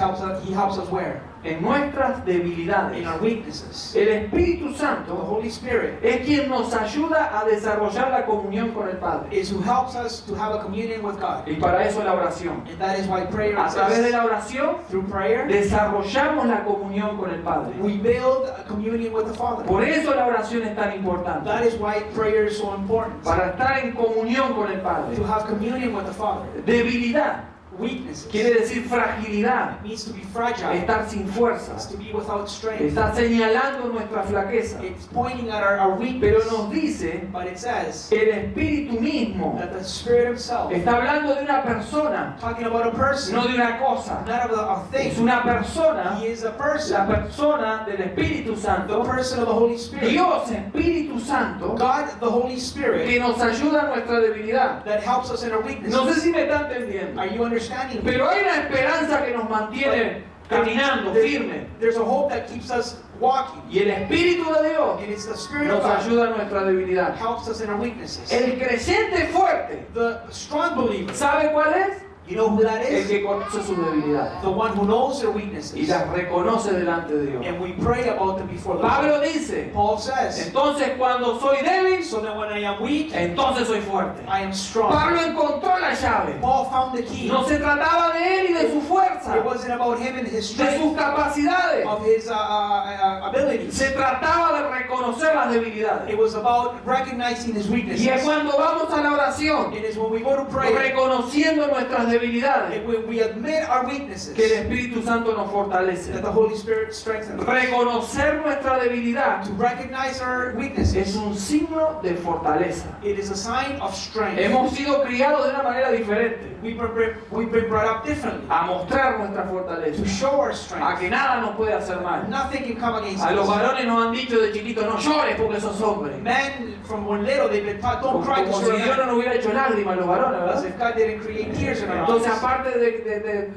[SPEAKER 2] helps us where?
[SPEAKER 1] En nuestras debilidades.
[SPEAKER 2] In our weaknesses.
[SPEAKER 1] El Espíritu
[SPEAKER 2] The
[SPEAKER 1] Santo
[SPEAKER 2] Holy Spirit
[SPEAKER 1] es quien nos ayuda a desarrollar la comunión con el Padre.
[SPEAKER 2] is who helps us to have a communion with God.
[SPEAKER 1] Y para eso la oración.
[SPEAKER 2] And that is why prayer
[SPEAKER 1] A través de
[SPEAKER 2] exists.
[SPEAKER 1] la oración
[SPEAKER 2] Through prayer,
[SPEAKER 1] desarrollamos la comunión con el Padre.
[SPEAKER 2] we build a communion with the Father.
[SPEAKER 1] Por eso la oración es tan importante.
[SPEAKER 2] That is why prayer is so important.
[SPEAKER 1] Para estar en comunión con el Padre.
[SPEAKER 2] To have communion with the Father.
[SPEAKER 1] Debilidad
[SPEAKER 2] Weaknesses.
[SPEAKER 1] quiere decir fragilidad.
[SPEAKER 2] It means to be fragile.
[SPEAKER 1] Estar sin
[SPEAKER 2] It's
[SPEAKER 1] fuerzas.
[SPEAKER 2] to be without strength.
[SPEAKER 1] Está señalando nuestra flaqueza.
[SPEAKER 2] It's pointing at our
[SPEAKER 1] Pero
[SPEAKER 2] weakness.
[SPEAKER 1] nos dice
[SPEAKER 2] But it says
[SPEAKER 1] el Espíritu mismo.
[SPEAKER 2] that the Spirit Himself,
[SPEAKER 1] Está hablando de una persona,
[SPEAKER 2] talking about a person,
[SPEAKER 1] no de una cosa.
[SPEAKER 2] not of a thing.
[SPEAKER 1] Es una persona,
[SPEAKER 2] He is a
[SPEAKER 1] la
[SPEAKER 2] person,
[SPEAKER 1] persona del Espíritu
[SPEAKER 2] the
[SPEAKER 1] Santo,
[SPEAKER 2] person of the Holy Spirit.
[SPEAKER 1] Dios Espíritu Santo,
[SPEAKER 2] God, the Holy Spirit,
[SPEAKER 1] que nos ayuda en nuestra debilidad.
[SPEAKER 2] that helps us in our
[SPEAKER 1] No sé
[SPEAKER 2] weaknesses.
[SPEAKER 1] si me está entendiendo,
[SPEAKER 2] Are you understanding?
[SPEAKER 1] pero hay una esperanza que nos mantiene caminando firme.
[SPEAKER 2] There's a hope that keeps us walking.
[SPEAKER 1] Y el Espíritu de Dios
[SPEAKER 2] And it's the Spirit of
[SPEAKER 1] nos
[SPEAKER 2] God
[SPEAKER 1] ayuda en nuestra debilidad.
[SPEAKER 2] that helps us in our weaknesses.
[SPEAKER 1] El creyente fuerte,
[SPEAKER 2] The strong believer,
[SPEAKER 1] ¿sabe cuál es?
[SPEAKER 2] You know who that
[SPEAKER 1] El
[SPEAKER 2] is?
[SPEAKER 1] que conoce sus debilidades
[SPEAKER 2] The one who knows their
[SPEAKER 1] y
[SPEAKER 2] weaknesses.
[SPEAKER 1] las reconoce delante de Dios.
[SPEAKER 2] And we pray about them before the Lord.
[SPEAKER 1] Pablo dice,
[SPEAKER 2] Paul says,
[SPEAKER 1] entonces cuando soy débil,
[SPEAKER 2] so that when I am weak,
[SPEAKER 1] entonces soy fuerte.
[SPEAKER 2] I am strong.
[SPEAKER 1] Pablo encontró la llave.
[SPEAKER 2] Paul found the key.
[SPEAKER 1] No se trataba de él y de su fuerza,
[SPEAKER 2] It wasn't about him and his
[SPEAKER 1] de sus
[SPEAKER 2] strength,
[SPEAKER 1] capacidades.
[SPEAKER 2] of his abilities.
[SPEAKER 1] Se trataba de reconocer las debilidades.
[SPEAKER 2] It was about recognizing his weaknesses.
[SPEAKER 1] Y es cuando vamos a la oración,
[SPEAKER 2] It is when we go to pray,
[SPEAKER 1] reconociendo nuestras debilidades,
[SPEAKER 2] and when we admit our weaknesses,
[SPEAKER 1] que el Espíritu Santo nos fortalece.
[SPEAKER 2] that the Holy Spirit strengthens us.
[SPEAKER 1] Reconocer nuestra debilidad
[SPEAKER 2] To recognize our
[SPEAKER 1] es
[SPEAKER 2] weaknesses,
[SPEAKER 1] un signo de fortaleza.
[SPEAKER 2] it is a sign of strength.
[SPEAKER 1] Hemos sido criados de una manera diferente
[SPEAKER 2] We've been brought up differently
[SPEAKER 1] a mostrar nuestra
[SPEAKER 2] to
[SPEAKER 1] fortaleza,
[SPEAKER 2] show our
[SPEAKER 1] a
[SPEAKER 2] strength.
[SPEAKER 1] que nada nos puede hacer mal.
[SPEAKER 2] Nothing can come against
[SPEAKER 1] A los
[SPEAKER 2] us.
[SPEAKER 1] varones nos han dicho de chiquitos, no llores porque sos hombre.
[SPEAKER 2] Men from when little they've been taught, don't cry
[SPEAKER 1] Como
[SPEAKER 2] because
[SPEAKER 1] si
[SPEAKER 2] you're a
[SPEAKER 1] Dios no
[SPEAKER 2] man.
[SPEAKER 1] nos hubiera hecho lágrimas a los varones,
[SPEAKER 2] As
[SPEAKER 1] ¿verdad?
[SPEAKER 2] if God didn't create tears in our
[SPEAKER 1] Entonces,
[SPEAKER 2] eyes.
[SPEAKER 1] aparte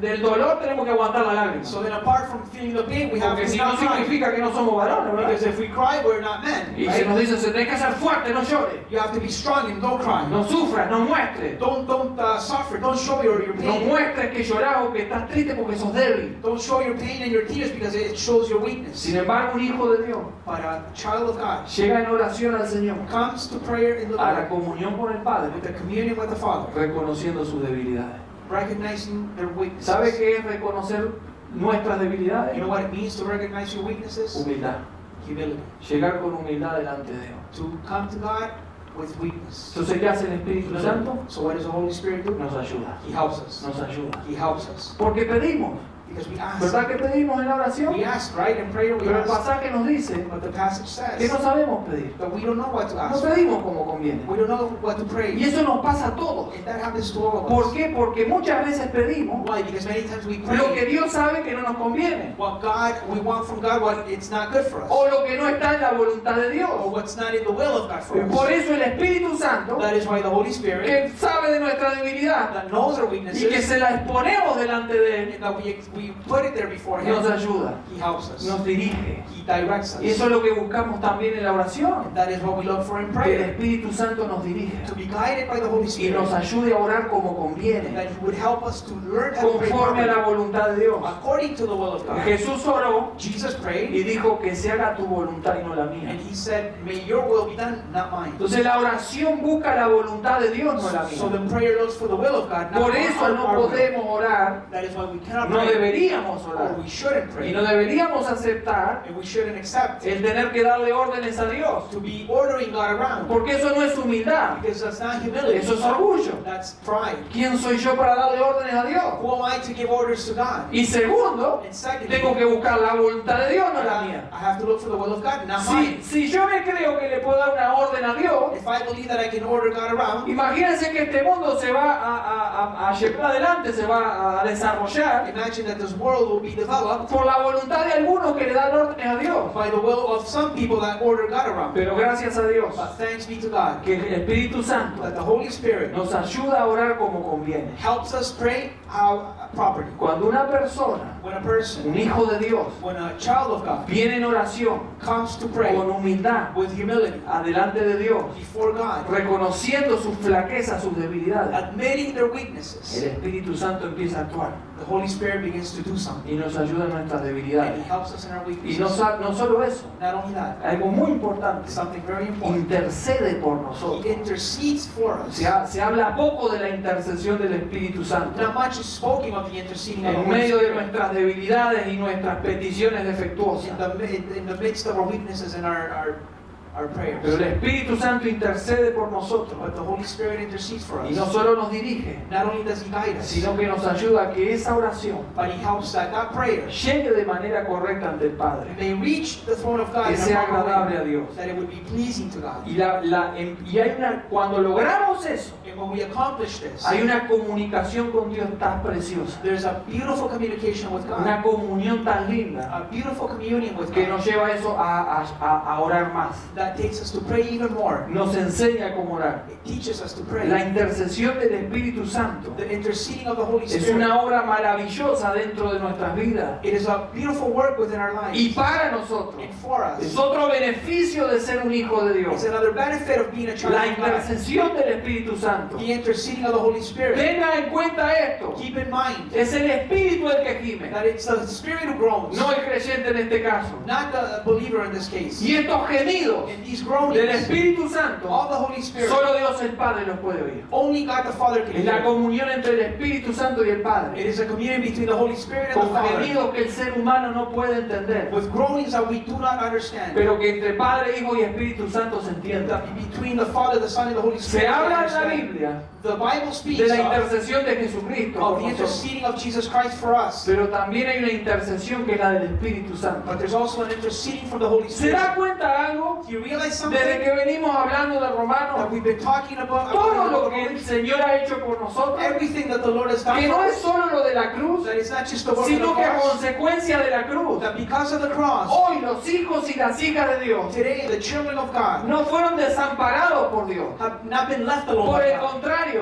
[SPEAKER 1] del dolor, tenemos que aguantar la lágrima.
[SPEAKER 2] So then apart from feeling the pain, we have
[SPEAKER 1] Porque
[SPEAKER 2] to
[SPEAKER 1] si no
[SPEAKER 2] stop crying.
[SPEAKER 1] significa que no somos varones, ¿verdad?
[SPEAKER 2] Because if we cry, we're not men.
[SPEAKER 1] Y se nos
[SPEAKER 2] Right?
[SPEAKER 1] dice, se tenés que ser fuerte, no llores.
[SPEAKER 2] You have to be strong and don't cry.
[SPEAKER 1] No sufras, no muestres.
[SPEAKER 2] Don't suffer. Don't show your
[SPEAKER 1] No
[SPEAKER 2] pain.
[SPEAKER 1] muestres que llorás o que estás triste porque sos débil.
[SPEAKER 2] Don't show your pain and your tears because it shows your weakness.
[SPEAKER 1] Sin embargo, un hijo de Dios
[SPEAKER 2] But a child of God
[SPEAKER 1] llega en oración al Señor,
[SPEAKER 2] comes to prayer in the
[SPEAKER 1] a la
[SPEAKER 2] Lord
[SPEAKER 1] comunión con el Padre,
[SPEAKER 2] with the communion with the Father,
[SPEAKER 1] reconociendo sus debilidades.
[SPEAKER 2] recognizing their weaknesses.
[SPEAKER 1] ¿Sabe qué es reconocer nuestras debilidades?
[SPEAKER 2] You know what it means to recognize your weaknesses?
[SPEAKER 1] Humildad.
[SPEAKER 2] Humility.
[SPEAKER 1] Llegar con humildad delante de Dios.
[SPEAKER 2] To come to God with weakness.
[SPEAKER 1] Entonces, ¿qué hace el Espíritu Santo?
[SPEAKER 2] So what does the Holy Spirit do?
[SPEAKER 1] Nos ayuda.
[SPEAKER 2] He helps us.
[SPEAKER 1] Nos ayuda.
[SPEAKER 2] He helps us.
[SPEAKER 1] Porque pedimos.
[SPEAKER 2] Because we ask.
[SPEAKER 1] ¿Verdad que pedimos en la oración?
[SPEAKER 2] We ask, right? In prayer we
[SPEAKER 1] Pero el
[SPEAKER 2] ask.
[SPEAKER 1] pasaje nos dice
[SPEAKER 2] But the passage
[SPEAKER 1] que no
[SPEAKER 2] says
[SPEAKER 1] sabemos pedir.
[SPEAKER 2] that we don't know what to
[SPEAKER 1] No
[SPEAKER 2] ask.
[SPEAKER 1] pedimos como conviene.
[SPEAKER 2] We don't know what to
[SPEAKER 1] Y
[SPEAKER 2] pray.
[SPEAKER 1] eso nos pasa a todos.
[SPEAKER 2] And that happens to all of
[SPEAKER 1] ¿Por
[SPEAKER 2] us.
[SPEAKER 1] qué? Porque muchas veces pedimos
[SPEAKER 2] Why? Because many times we
[SPEAKER 1] lo que
[SPEAKER 2] pray
[SPEAKER 1] Dios sabe que no nos conviene.
[SPEAKER 2] what God, we want from God, what it's not good for us.
[SPEAKER 1] O lo que no está en la voluntad de
[SPEAKER 2] Or
[SPEAKER 1] Dios.
[SPEAKER 2] what's not in the will of God for
[SPEAKER 1] Por
[SPEAKER 2] us.
[SPEAKER 1] eso el Espíritu Santo,
[SPEAKER 2] That is why the Holy Spirit
[SPEAKER 1] que sabe de nuestra debilidad
[SPEAKER 2] that knows our
[SPEAKER 1] y que
[SPEAKER 2] weaknesses
[SPEAKER 1] se la exponemos delante de Él,
[SPEAKER 2] and that we put it there before
[SPEAKER 1] nos
[SPEAKER 2] Him.
[SPEAKER 1] ayuda,
[SPEAKER 2] He helps us.
[SPEAKER 1] nos dirige.
[SPEAKER 2] He directs
[SPEAKER 1] Y eso
[SPEAKER 2] us.
[SPEAKER 1] es lo que buscamos también en la oración.
[SPEAKER 2] And that is what we look for in
[SPEAKER 1] Que el
[SPEAKER 2] prayer.
[SPEAKER 1] Espíritu Santo nos dirija
[SPEAKER 2] To be guided by the Holy
[SPEAKER 1] y
[SPEAKER 2] Spirit.
[SPEAKER 1] nos ayude a orar como
[SPEAKER 2] And
[SPEAKER 1] conviene,
[SPEAKER 2] that He would help us to learn how to pray
[SPEAKER 1] conforme a la
[SPEAKER 2] properly,
[SPEAKER 1] voluntad de Dios.
[SPEAKER 2] according to the will of God.
[SPEAKER 1] Jesús oró
[SPEAKER 2] Jesus prayed
[SPEAKER 1] y dijo que se haga tu voluntad y no la mía.
[SPEAKER 2] and He said, may your will be done, not mine.
[SPEAKER 1] Entonces la oración busca la voluntad de Dios, no la
[SPEAKER 2] So
[SPEAKER 1] mía.
[SPEAKER 2] the prayer looks for the will of God, not
[SPEAKER 1] Por eso no
[SPEAKER 2] our will.
[SPEAKER 1] podemos orar,
[SPEAKER 2] That is why we cannot
[SPEAKER 1] no
[SPEAKER 2] pray,
[SPEAKER 1] deberíamos
[SPEAKER 2] or
[SPEAKER 1] orar.
[SPEAKER 2] we shouldn't
[SPEAKER 1] Y
[SPEAKER 2] pray,
[SPEAKER 1] no deberíamos aceptar
[SPEAKER 2] and we shouldn't accept
[SPEAKER 1] el tener que darle órdenes a Dios.
[SPEAKER 2] to be ordering God around,
[SPEAKER 1] Porque eso no es humildad,
[SPEAKER 2] because that's not humility.
[SPEAKER 1] eso es orgullo.
[SPEAKER 2] That's pride.
[SPEAKER 1] ¿Quién soy yo para darle órdenes a Dios?
[SPEAKER 2] Who am I to give orders to God?
[SPEAKER 1] Y segundo,
[SPEAKER 2] And secondly,
[SPEAKER 1] tengo que buscar la voluntad de Dios, no la mía.
[SPEAKER 2] I have to look for the will of God, not mine.
[SPEAKER 1] Si yo me creo que le puedo dar una orden a Dios,
[SPEAKER 2] If I believe that I can order God around,
[SPEAKER 1] imagínense que este mundo se va a llevar adelante, se va a desarrollar
[SPEAKER 2] imagine that this world will be developed
[SPEAKER 1] por la voluntad de algunos que le dan órdenes a Dios.
[SPEAKER 2] by the will of some people that order God around.
[SPEAKER 1] Pero gracias a Dios
[SPEAKER 2] But thanks be to God
[SPEAKER 1] que el Espíritu Santo
[SPEAKER 2] that the Holy Spirit
[SPEAKER 1] nos ayuda a orar como conviene.
[SPEAKER 2] helps us pray how properly.
[SPEAKER 1] Cuando una persona,
[SPEAKER 2] When a person,
[SPEAKER 1] un hijo de Dios,
[SPEAKER 2] when a child of God
[SPEAKER 1] viene en oración
[SPEAKER 2] comes to pray
[SPEAKER 1] con humildad
[SPEAKER 2] with humility
[SPEAKER 1] adelante de Dios,
[SPEAKER 2] before God,
[SPEAKER 1] reconociendo sus flaquezas, sus debilidades,
[SPEAKER 2] admitting their
[SPEAKER 1] el
[SPEAKER 2] weaknesses,
[SPEAKER 1] Espíritu Santo empieza a actuar
[SPEAKER 2] the Holy Spirit begins to do something.
[SPEAKER 1] y nos ayuda en nuestras
[SPEAKER 2] And He
[SPEAKER 1] debilidades.
[SPEAKER 2] helps us in our
[SPEAKER 1] Y
[SPEAKER 2] weaknesses.
[SPEAKER 1] no solo eso,
[SPEAKER 2] Not only that,
[SPEAKER 1] algo muy importante,
[SPEAKER 2] something very important.
[SPEAKER 1] intercede por
[SPEAKER 2] He
[SPEAKER 1] nosotros.
[SPEAKER 2] intercedes for us.
[SPEAKER 1] Se habla poco de la intercesión del Espíritu Santo
[SPEAKER 2] Not much is spoken of the interceding of the
[SPEAKER 1] en
[SPEAKER 2] Holy
[SPEAKER 1] medio de
[SPEAKER 2] Spirit.
[SPEAKER 1] nuestras debilidades y nuestras peticiones defectuosas.
[SPEAKER 2] In the midst of our weaknesses and our prayers.
[SPEAKER 1] Pero el Espíritu Santo intercede por nosotros
[SPEAKER 2] But the Holy Spirit intercedes for
[SPEAKER 1] y
[SPEAKER 2] us.
[SPEAKER 1] no solo nos dirige,
[SPEAKER 2] Not only does He guide us,
[SPEAKER 1] sino que nos ayuda a que esa oración
[SPEAKER 2] but He helps that prayer
[SPEAKER 1] llegue de manera correcta ante el Padre,
[SPEAKER 2] may reach the throne of God
[SPEAKER 1] que
[SPEAKER 2] in a
[SPEAKER 1] sea
[SPEAKER 2] proper
[SPEAKER 1] agradable a
[SPEAKER 2] way,
[SPEAKER 1] Dios.
[SPEAKER 2] that it would be pleasing to God.
[SPEAKER 1] Y hay cuando logramos eso,
[SPEAKER 2] And when we accomplish this,
[SPEAKER 1] hay una comunicación con Dios tan preciosa,
[SPEAKER 2] there's a beautiful communication with God,
[SPEAKER 1] una comunión tan linda
[SPEAKER 2] a beautiful communion with
[SPEAKER 1] que
[SPEAKER 2] God
[SPEAKER 1] nos lleva a eso a orar más,
[SPEAKER 2] that takes us to pray even more.
[SPEAKER 1] Nos enseña cómo orar.
[SPEAKER 2] It teaches us to pray.
[SPEAKER 1] La intercesión del Espíritu Santo
[SPEAKER 2] The interceding of the Holy
[SPEAKER 1] es
[SPEAKER 2] Spirit.
[SPEAKER 1] una obra maravillosa dentro de nuestras vidas
[SPEAKER 2] It is a beautiful work within our lives.
[SPEAKER 1] y para nosotros.
[SPEAKER 2] And for us.
[SPEAKER 1] Es otro beneficio de ser un hijo de Dios.
[SPEAKER 2] It's another benefit of being a child
[SPEAKER 1] La
[SPEAKER 2] of God.
[SPEAKER 1] intercesión del Espíritu Santo.
[SPEAKER 2] The interceding of the Holy Spirit.
[SPEAKER 1] Tenga en cuenta esto.
[SPEAKER 2] Keep in mind
[SPEAKER 1] Es el Espíritu el que gime,
[SPEAKER 2] that it's the Spirit who groans,
[SPEAKER 1] no el creyente en este caso.
[SPEAKER 2] not the believer in this case.
[SPEAKER 1] Y estos gemidos
[SPEAKER 2] And these
[SPEAKER 1] del
[SPEAKER 2] groanings
[SPEAKER 1] Espíritu Santo,
[SPEAKER 2] of the Holy Spirit,
[SPEAKER 1] solo Dios el Padre los puede oír.
[SPEAKER 2] only God the Father can
[SPEAKER 1] Es la
[SPEAKER 2] hear.
[SPEAKER 1] comunión entre el Espíritu Santo y el
[SPEAKER 2] It
[SPEAKER 1] Padre,
[SPEAKER 2] is a communion between the Holy Spirit and the
[SPEAKER 1] con
[SPEAKER 2] Father,
[SPEAKER 1] gemidos que el ser humano no puede entender,
[SPEAKER 2] with groanings that we do not understand.
[SPEAKER 1] pero que entre Padre, Hijo y Espíritu Santo se entiende.
[SPEAKER 2] That between the Father, the Son, and the Holy
[SPEAKER 1] Se
[SPEAKER 2] Spirit, we
[SPEAKER 1] habla en la
[SPEAKER 2] understand.
[SPEAKER 1] Biblia
[SPEAKER 2] The Bible
[SPEAKER 1] de
[SPEAKER 2] speaks
[SPEAKER 1] la
[SPEAKER 2] of
[SPEAKER 1] intercesión de Jesucristo por
[SPEAKER 2] the
[SPEAKER 1] nosotros,
[SPEAKER 2] interceding of Jesus Christ for us,
[SPEAKER 1] pero también hay una intercesión que es la del Espíritu Santo.
[SPEAKER 2] but there's also an interceding from the Holy
[SPEAKER 1] ¿Se
[SPEAKER 2] Spirit.
[SPEAKER 1] da cuenta algo?
[SPEAKER 2] Do you realize something?
[SPEAKER 1] Desde que venimos hablando de
[SPEAKER 2] That
[SPEAKER 1] Romanos,
[SPEAKER 2] we've been talking about
[SPEAKER 1] todo lo que el Señor ha hecho por nosotros,
[SPEAKER 2] everything that the Lord has done
[SPEAKER 1] que
[SPEAKER 2] for
[SPEAKER 1] no es
[SPEAKER 2] us,
[SPEAKER 1] solo lo de la cruz,
[SPEAKER 2] that it's not just the work of the
[SPEAKER 1] sino que a
[SPEAKER 2] cross,
[SPEAKER 1] consecuencia de la cruz,
[SPEAKER 2] that because of the cross,
[SPEAKER 1] hoy los hijos y las hijas de Dios
[SPEAKER 2] today the children of God
[SPEAKER 1] no fueron desamparados por Dios.
[SPEAKER 2] have not been left alone
[SPEAKER 1] Por
[SPEAKER 2] by
[SPEAKER 1] el
[SPEAKER 2] God.
[SPEAKER 1] contrario,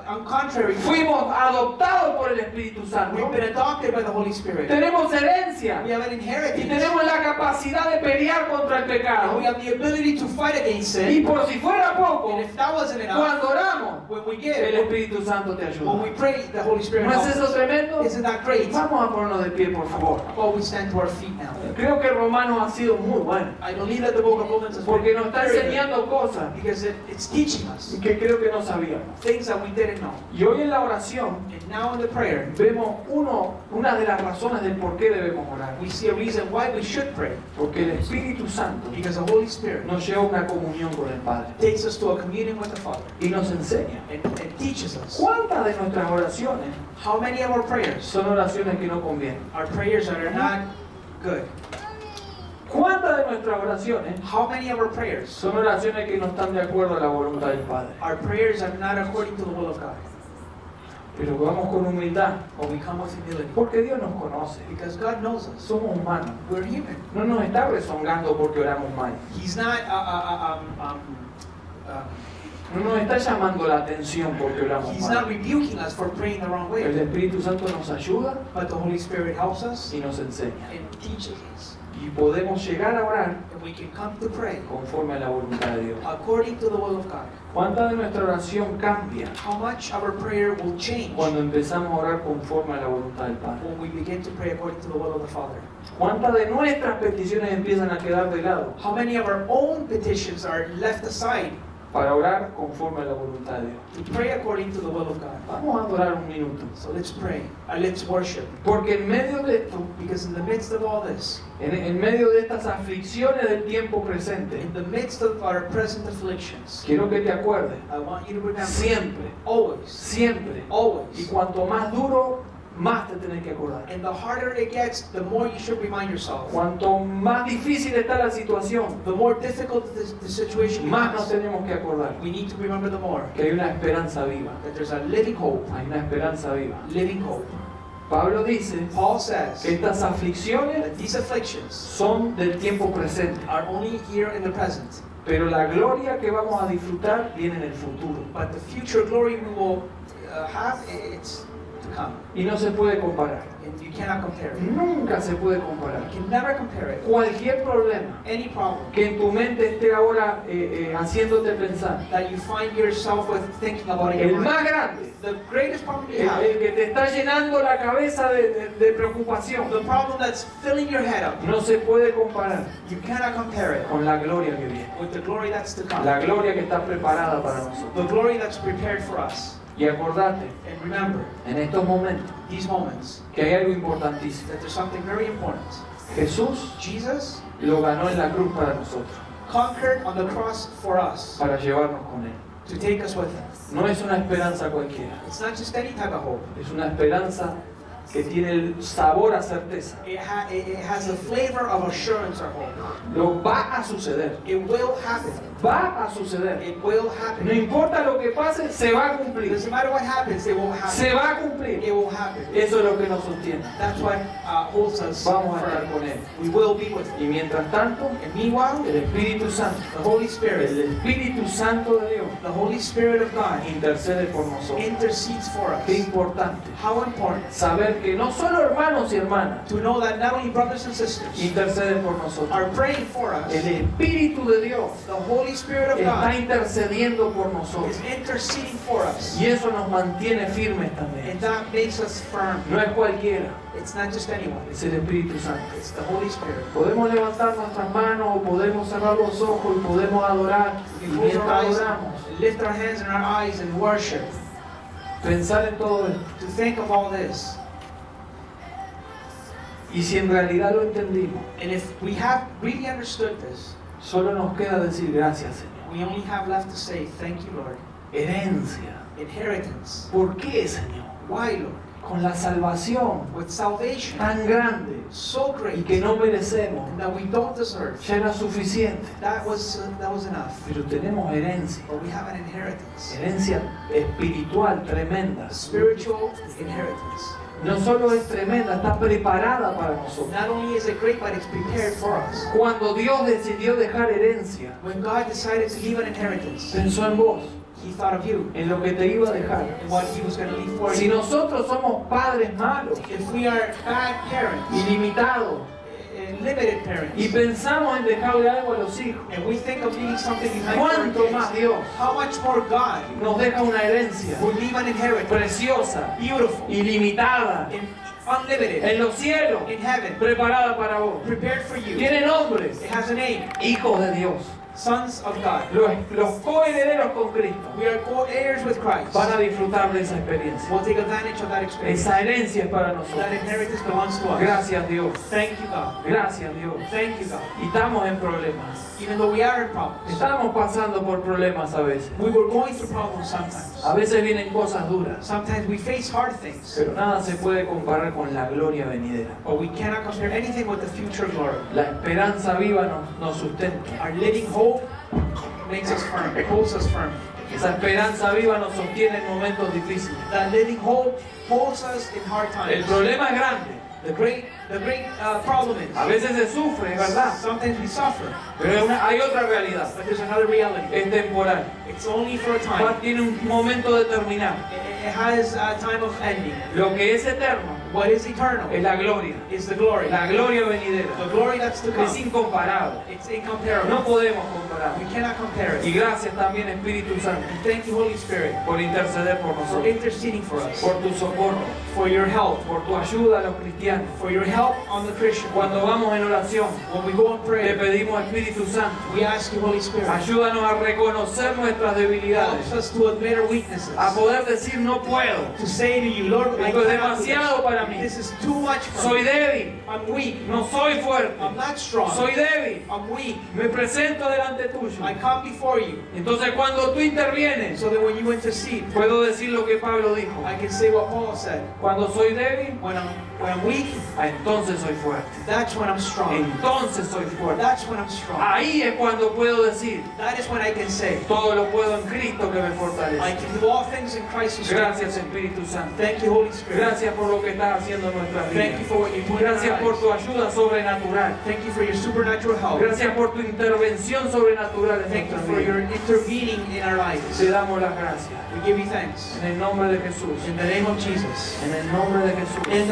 [SPEAKER 2] On contrary,
[SPEAKER 1] fuimos adoptados por el Espíritu
[SPEAKER 2] we've
[SPEAKER 1] Santo.
[SPEAKER 2] been adopted by the Holy Spirit.
[SPEAKER 1] Tenemos herencia
[SPEAKER 2] We have an
[SPEAKER 1] y
[SPEAKER 2] inheritance.
[SPEAKER 1] tenemos la capacidad de pelear contra el
[SPEAKER 2] And
[SPEAKER 1] pecado.
[SPEAKER 2] we have the ability to fight against
[SPEAKER 1] Y
[SPEAKER 2] sin.
[SPEAKER 1] por si fuera poco,
[SPEAKER 2] And if that wasn't enough,
[SPEAKER 1] cuando oramos,
[SPEAKER 2] when we
[SPEAKER 1] el
[SPEAKER 2] give,
[SPEAKER 1] Espíritu Santo te
[SPEAKER 2] when we
[SPEAKER 1] ayuda.
[SPEAKER 2] pray, the Holy Spirit
[SPEAKER 1] ¿No es
[SPEAKER 2] helps
[SPEAKER 1] eso
[SPEAKER 2] us.
[SPEAKER 1] tremendo?
[SPEAKER 2] Isn't that great?
[SPEAKER 1] Vamos a ponernos de pie, por favor.
[SPEAKER 2] Well, we stand to our feet now.
[SPEAKER 1] Creo que Romanos ha sido muy bueno,
[SPEAKER 2] I believe that the book of Romans is
[SPEAKER 1] porque nos está
[SPEAKER 2] very good,
[SPEAKER 1] enseñando cosas
[SPEAKER 2] because it's teaching us
[SPEAKER 1] que creo que no sabíamos.
[SPEAKER 2] things that we didn't know.
[SPEAKER 1] Y hoy en la oración
[SPEAKER 2] And now in the prayer,
[SPEAKER 1] vemos una de las razones del por qué debemos orar.
[SPEAKER 2] we see a reason why we should pray,
[SPEAKER 1] Porque el Espíritu Santo
[SPEAKER 2] because the Holy Spirit
[SPEAKER 1] nos lleva a una comunión con el Padre
[SPEAKER 2] takes us to a communion with the Father
[SPEAKER 1] y nos enseña.
[SPEAKER 2] and teaches us.
[SPEAKER 1] ¿Cuántas de nuestras oraciones
[SPEAKER 2] How many of our prayers
[SPEAKER 1] son oraciones que no convienen?
[SPEAKER 2] are prayers that are not good?
[SPEAKER 1] ¿Cuántas de nuestras oraciones
[SPEAKER 2] How many of our prayers
[SPEAKER 1] son oraciones que no están de acuerdo a la voluntad del Padre?
[SPEAKER 2] are prayers that are not according to the will of God?
[SPEAKER 1] Pero vamos con humildad,
[SPEAKER 2] But we come with humility,
[SPEAKER 1] porque Dios nos conoce.
[SPEAKER 2] because God knows us.
[SPEAKER 1] Somos humanos.
[SPEAKER 2] We're human.
[SPEAKER 1] No nos está rezongando porque oramos mal.
[SPEAKER 2] He's not
[SPEAKER 1] No nos está llamando la atención porque oramos
[SPEAKER 2] He's not
[SPEAKER 1] mal.
[SPEAKER 2] rebuking us for praying the wrong
[SPEAKER 1] El
[SPEAKER 2] way.
[SPEAKER 1] Espíritu Santo nos ayuda
[SPEAKER 2] But the Holy Spirit helps us
[SPEAKER 1] y nos enseña.
[SPEAKER 2] and teaches us.
[SPEAKER 1] Y podemos llegar a orar
[SPEAKER 2] And we can come to pray
[SPEAKER 1] conforme a la voluntad de Dios.
[SPEAKER 2] according to the will of God.
[SPEAKER 1] ¿Cuánta de nuestra oración cambia
[SPEAKER 2] How much our prayer will change
[SPEAKER 1] cuando empezamos a orar conforme a la voluntad del Padre?
[SPEAKER 2] when we begin to pray according to the will of the Father.
[SPEAKER 1] ¿Cuántas de nuestras peticiones empiezan a quedar de lado
[SPEAKER 2] How many of our own petitions are left aside
[SPEAKER 1] para orar conforme a la voluntad de Dios?
[SPEAKER 2] to pray according to the will of God?
[SPEAKER 1] Vamos a adorar un minuto.
[SPEAKER 2] So let's pray. Let's worship.
[SPEAKER 1] Porque en medio de esto,
[SPEAKER 2] Because in the midst of all this,
[SPEAKER 1] en medio de estas aflicciones del tiempo presente,
[SPEAKER 2] in the midst of our present afflictions,
[SPEAKER 1] quiero que te acuerdes,
[SPEAKER 2] I want you to remember,
[SPEAKER 1] siempre,
[SPEAKER 2] always,
[SPEAKER 1] siempre, y
[SPEAKER 2] always,
[SPEAKER 1] cuanto más duro, más te tenés que acordar.
[SPEAKER 2] and the harder it gets, the more you should remind yourself.
[SPEAKER 1] Cuanto más difícil está la situación,
[SPEAKER 2] The more difficult the situation
[SPEAKER 1] más nos
[SPEAKER 2] is,
[SPEAKER 1] tenemos que acordar
[SPEAKER 2] we need to remember the more
[SPEAKER 1] que hay una esperanza viva.
[SPEAKER 2] that there's a living hope.
[SPEAKER 1] Hay una esperanza viva.
[SPEAKER 2] Living hope.
[SPEAKER 1] Pablo dice
[SPEAKER 2] Paul says
[SPEAKER 1] que estas aflicciones
[SPEAKER 2] that these afflictions
[SPEAKER 1] son del tiempo presente,
[SPEAKER 2] are only here in the present,
[SPEAKER 1] pero la gloria que vamos a disfrutar viene en el futuro
[SPEAKER 2] but the future glory we will have, it's to come.
[SPEAKER 1] y no se puede comparar.
[SPEAKER 2] And you cannot compare it.
[SPEAKER 1] Nunca se puede comparar.
[SPEAKER 2] You can never compare it.
[SPEAKER 1] Cualquier problema
[SPEAKER 2] Any problem
[SPEAKER 1] que en tu mente esté ahora haciéndote pensar,
[SPEAKER 2] that you find yourself with thinking about in
[SPEAKER 1] el
[SPEAKER 2] your
[SPEAKER 1] más
[SPEAKER 2] mind,
[SPEAKER 1] grande,
[SPEAKER 2] the greatest problem you
[SPEAKER 1] el
[SPEAKER 2] have,
[SPEAKER 1] que te está llenando la cabeza de preocupación,
[SPEAKER 2] the problem that's filling your head up,
[SPEAKER 1] no se puede comparar
[SPEAKER 2] you cannot compare it
[SPEAKER 1] con la gloria que viene,
[SPEAKER 2] with the glory that's to come.
[SPEAKER 1] la gloria que está preparada para nosotros.
[SPEAKER 2] The glory that's prepared for us.
[SPEAKER 1] Y acordate,
[SPEAKER 2] And remember,
[SPEAKER 1] en estos momentos,
[SPEAKER 2] these moments,
[SPEAKER 1] que hay algo importantísimo.
[SPEAKER 2] that there's something very important.
[SPEAKER 1] Jesús
[SPEAKER 2] Jesus
[SPEAKER 1] lo ganó en la cruz para nosotros,
[SPEAKER 2] conquered on the cross for us,
[SPEAKER 1] para llevarnos con Él.
[SPEAKER 2] to take us with him.
[SPEAKER 1] No es una esperanza cualquiera,
[SPEAKER 2] It's not just any type of hope.
[SPEAKER 1] es una esperanza que tiene el sabor a certeza.
[SPEAKER 2] It has the flavor of assurance or hope.
[SPEAKER 1] Lo va a suceder.
[SPEAKER 2] It will happen.
[SPEAKER 1] Va a suceder.
[SPEAKER 2] It will
[SPEAKER 1] No
[SPEAKER 2] happen.
[SPEAKER 1] importa lo que pase, se va a
[SPEAKER 2] It
[SPEAKER 1] cumplir.
[SPEAKER 2] doesn't matter what happens, it will happen.
[SPEAKER 1] Se va a cumplir.
[SPEAKER 2] It will happen.
[SPEAKER 1] Eso es lo que nos sostiene.
[SPEAKER 2] That's what holds us
[SPEAKER 1] Vamos a estar
[SPEAKER 2] firm.
[SPEAKER 1] con Él.
[SPEAKER 2] We will be with
[SPEAKER 1] Y
[SPEAKER 2] Him.
[SPEAKER 1] mientras tanto,
[SPEAKER 2] And meanwhile,
[SPEAKER 1] el Espíritu Santo,
[SPEAKER 2] the Holy Spirit,
[SPEAKER 1] el Espíritu Santo de Dios,
[SPEAKER 2] the Holy Spirit of God,
[SPEAKER 1] intercede por nosotros.
[SPEAKER 2] intercedes for
[SPEAKER 1] Qué
[SPEAKER 2] us.
[SPEAKER 1] importante
[SPEAKER 2] How important
[SPEAKER 1] saber que no solo hermanos y hermanas
[SPEAKER 2] to know that not only brothers and sisters
[SPEAKER 1] interceden por nosotros.
[SPEAKER 2] are praying for us,
[SPEAKER 1] El Espíritu de Dios
[SPEAKER 2] the Holy Spirit of
[SPEAKER 1] está
[SPEAKER 2] God
[SPEAKER 1] intercediendo por nosotros.
[SPEAKER 2] is interceding for us.
[SPEAKER 1] Y eso nos mantiene firmes también.
[SPEAKER 2] And that makes us firm.
[SPEAKER 1] No es cualquiera,
[SPEAKER 2] It's not just anyone,
[SPEAKER 1] es el Espíritu Santo.
[SPEAKER 2] it's the Holy Spirit.
[SPEAKER 1] Podemos levantar nuestras manos o podemos cerrar los ojos y podemos adorar. Y
[SPEAKER 2] We close our
[SPEAKER 1] mientras
[SPEAKER 2] eyes,
[SPEAKER 1] adoramos,
[SPEAKER 2] lift our hands and our eyes and worship.
[SPEAKER 1] pensar en todo esto.
[SPEAKER 2] To think of all this.
[SPEAKER 1] Y si en realidad lo entendimos,
[SPEAKER 2] And if we have really understood this,
[SPEAKER 1] solo nos queda decir gracias, Señor.
[SPEAKER 2] we only have left to say, thank you, Lord.
[SPEAKER 1] Herencia.
[SPEAKER 2] Inheritance.
[SPEAKER 1] ¿Por qué, Señor?
[SPEAKER 2] Why, Lord?
[SPEAKER 1] Con la salvación
[SPEAKER 2] With salvation
[SPEAKER 1] tan grande
[SPEAKER 2] so
[SPEAKER 1] y
[SPEAKER 2] great
[SPEAKER 1] que no merecemos,
[SPEAKER 2] and that we don't deserve.
[SPEAKER 1] ya era suficiente.
[SPEAKER 2] That was enough.
[SPEAKER 1] Pero tenemos herencia.
[SPEAKER 2] But we have an inheritance.
[SPEAKER 1] Herencia espiritual tremenda.
[SPEAKER 2] A spiritual inheritance.
[SPEAKER 1] No solo es tremenda, está preparada para nosotros.
[SPEAKER 2] Not only is it great, but it's prepared for us.
[SPEAKER 1] Cuando Dios decidió dejar herencia,
[SPEAKER 2] When God decided to leave an inheritance,
[SPEAKER 1] pensó en vos,
[SPEAKER 2] He thought of you
[SPEAKER 1] en lo que te iba a dejar.
[SPEAKER 2] and what He was going to leave for
[SPEAKER 1] Si
[SPEAKER 2] you.
[SPEAKER 1] nosotros somos padres malos,
[SPEAKER 2] If we are bad parents,
[SPEAKER 1] ilimitados,
[SPEAKER 2] limited
[SPEAKER 1] y
[SPEAKER 2] parents,
[SPEAKER 1] pensamos en dejarle algo a los hijos,
[SPEAKER 2] and we think of leaving something behind for our
[SPEAKER 1] ¿cuánto más
[SPEAKER 2] kids,
[SPEAKER 1] Dios
[SPEAKER 2] how much more God
[SPEAKER 1] nos deja una herencia
[SPEAKER 2] will leave an inheritance,
[SPEAKER 1] preciosa,
[SPEAKER 2] beautiful,
[SPEAKER 1] ilimitada,
[SPEAKER 2] unlimited,
[SPEAKER 1] en los cielos,
[SPEAKER 2] in heaven,
[SPEAKER 1] preparada para vos?
[SPEAKER 2] prepared for you?
[SPEAKER 1] Tiene nombres,
[SPEAKER 2] It has a name,
[SPEAKER 1] hijos de Dios,
[SPEAKER 2] sons of God.
[SPEAKER 1] los coherederos con Cristo.
[SPEAKER 2] We are co-heirs with Christ.
[SPEAKER 1] Van a disfrutar de esa experiencia.
[SPEAKER 2] We'll take advantage of that experience.
[SPEAKER 1] Esa herencia es para
[SPEAKER 2] That
[SPEAKER 1] nosotros.
[SPEAKER 2] inheritance belongs to us.
[SPEAKER 1] Gracias Dios.
[SPEAKER 2] Thank you, God.
[SPEAKER 1] Gracias Dios.
[SPEAKER 2] Thank you, God.
[SPEAKER 1] Y estamos en problemas.
[SPEAKER 2] Even though we are in problems,
[SPEAKER 1] Estamos pasando por problemas a veces.
[SPEAKER 2] we were going through problems sometimes.
[SPEAKER 1] A veces vienen cosas duras.
[SPEAKER 2] Sometimes we face hard things,
[SPEAKER 1] Pero nada se puede comparar con la gloria venidera.
[SPEAKER 2] but we cannot compare anything with the future glory.
[SPEAKER 1] La esperanza viva nos sustenta.
[SPEAKER 2] Our living hope makes us firm, holds us firm.
[SPEAKER 1] Esa esperanza viva nos sostiene en momentos difíciles.
[SPEAKER 2] That living hope holds us in hard
[SPEAKER 1] El
[SPEAKER 2] times.
[SPEAKER 1] problema es grande.
[SPEAKER 2] The great problem is,
[SPEAKER 1] A veces se sufre, es verdad.
[SPEAKER 2] sometimes we suffer,
[SPEAKER 1] Pero hay otra realidad.
[SPEAKER 2] but there's another reality.
[SPEAKER 1] Es temporal.
[SPEAKER 2] It's only for a time.
[SPEAKER 1] Tiene un momento determinado.
[SPEAKER 2] It has a time of ending.
[SPEAKER 1] Lo que es eterno
[SPEAKER 2] What is eternal
[SPEAKER 1] es la gloria.
[SPEAKER 2] is the glory.
[SPEAKER 1] La gloria venidera.
[SPEAKER 2] The glory that's to
[SPEAKER 1] Es
[SPEAKER 2] come.
[SPEAKER 1] incomparable.
[SPEAKER 2] It's incomparable.
[SPEAKER 1] No podemos comparar.
[SPEAKER 2] We cannot compare
[SPEAKER 1] Y
[SPEAKER 2] it.
[SPEAKER 1] gracias también Espíritu Santo
[SPEAKER 2] And thank you, Holy Spirit,
[SPEAKER 1] por interceder por
[SPEAKER 2] for
[SPEAKER 1] nosotros,
[SPEAKER 2] interceding for us,
[SPEAKER 1] por tu socorro,
[SPEAKER 2] for your help,
[SPEAKER 1] por tu ayuda a los cristianos.
[SPEAKER 2] for your help on the Christian.
[SPEAKER 1] Cuando vamos en oración,
[SPEAKER 2] When we go and
[SPEAKER 1] te
[SPEAKER 2] pray,
[SPEAKER 1] pedimos Espíritu Santo,
[SPEAKER 2] we ask you, Holy Spirit,
[SPEAKER 1] ayúdanos a reconocer nuestras debilidades,
[SPEAKER 2] help us to admit our weaknesses,
[SPEAKER 1] a poder decir no puedo,
[SPEAKER 2] to say to you, Lord, I
[SPEAKER 1] esto es
[SPEAKER 2] cannot do
[SPEAKER 1] demasiado para mí,
[SPEAKER 2] this. This is too much for
[SPEAKER 1] soy
[SPEAKER 2] me.
[SPEAKER 1] débil,
[SPEAKER 2] I'm weak.
[SPEAKER 1] no soy fuerte,
[SPEAKER 2] I'm not strong.
[SPEAKER 1] soy débil,
[SPEAKER 2] I'm weak.
[SPEAKER 1] me presento delante tuyo.
[SPEAKER 2] I come before you.
[SPEAKER 1] Entonces cuando tú intervienes,
[SPEAKER 2] So that when you intercede,
[SPEAKER 1] puedo decir lo que Pablo dijo,
[SPEAKER 2] I can say what Paul said.
[SPEAKER 1] cuando soy débil,
[SPEAKER 2] When I'm weak,
[SPEAKER 1] entonces soy fuerte,
[SPEAKER 2] that's when I'm strong.
[SPEAKER 1] entonces soy fuerte.
[SPEAKER 2] That's when I'm strong.
[SPEAKER 1] Ahí es cuando puedo decir,
[SPEAKER 2] That is when I can say,
[SPEAKER 1] todo lo puedo en Cristo que me
[SPEAKER 2] I
[SPEAKER 1] fortalece.
[SPEAKER 2] can do all things in Christ who strengthens
[SPEAKER 1] Gracias
[SPEAKER 2] me.
[SPEAKER 1] Espíritu Santo.
[SPEAKER 2] Thank you, Holy Spirit.
[SPEAKER 1] Gracias por lo que estás haciendo en nuestras
[SPEAKER 2] Thank you
[SPEAKER 1] vidas.
[SPEAKER 2] for what you're doing in our
[SPEAKER 1] Gracias por
[SPEAKER 2] lives.
[SPEAKER 1] tu ayuda sobrenatural.
[SPEAKER 2] Thank you for your supernatural help.
[SPEAKER 1] Gracias por tu intervención sobrenatural en
[SPEAKER 2] Thank you
[SPEAKER 1] nuestras
[SPEAKER 2] for your
[SPEAKER 1] vidas.
[SPEAKER 2] intervening in our lives.
[SPEAKER 1] Te damos las gracias.
[SPEAKER 2] We give you thanks.
[SPEAKER 1] En el nombre de Jesús.
[SPEAKER 2] In the name of Jesus.
[SPEAKER 1] En el nombre de Jesús.
[SPEAKER 2] In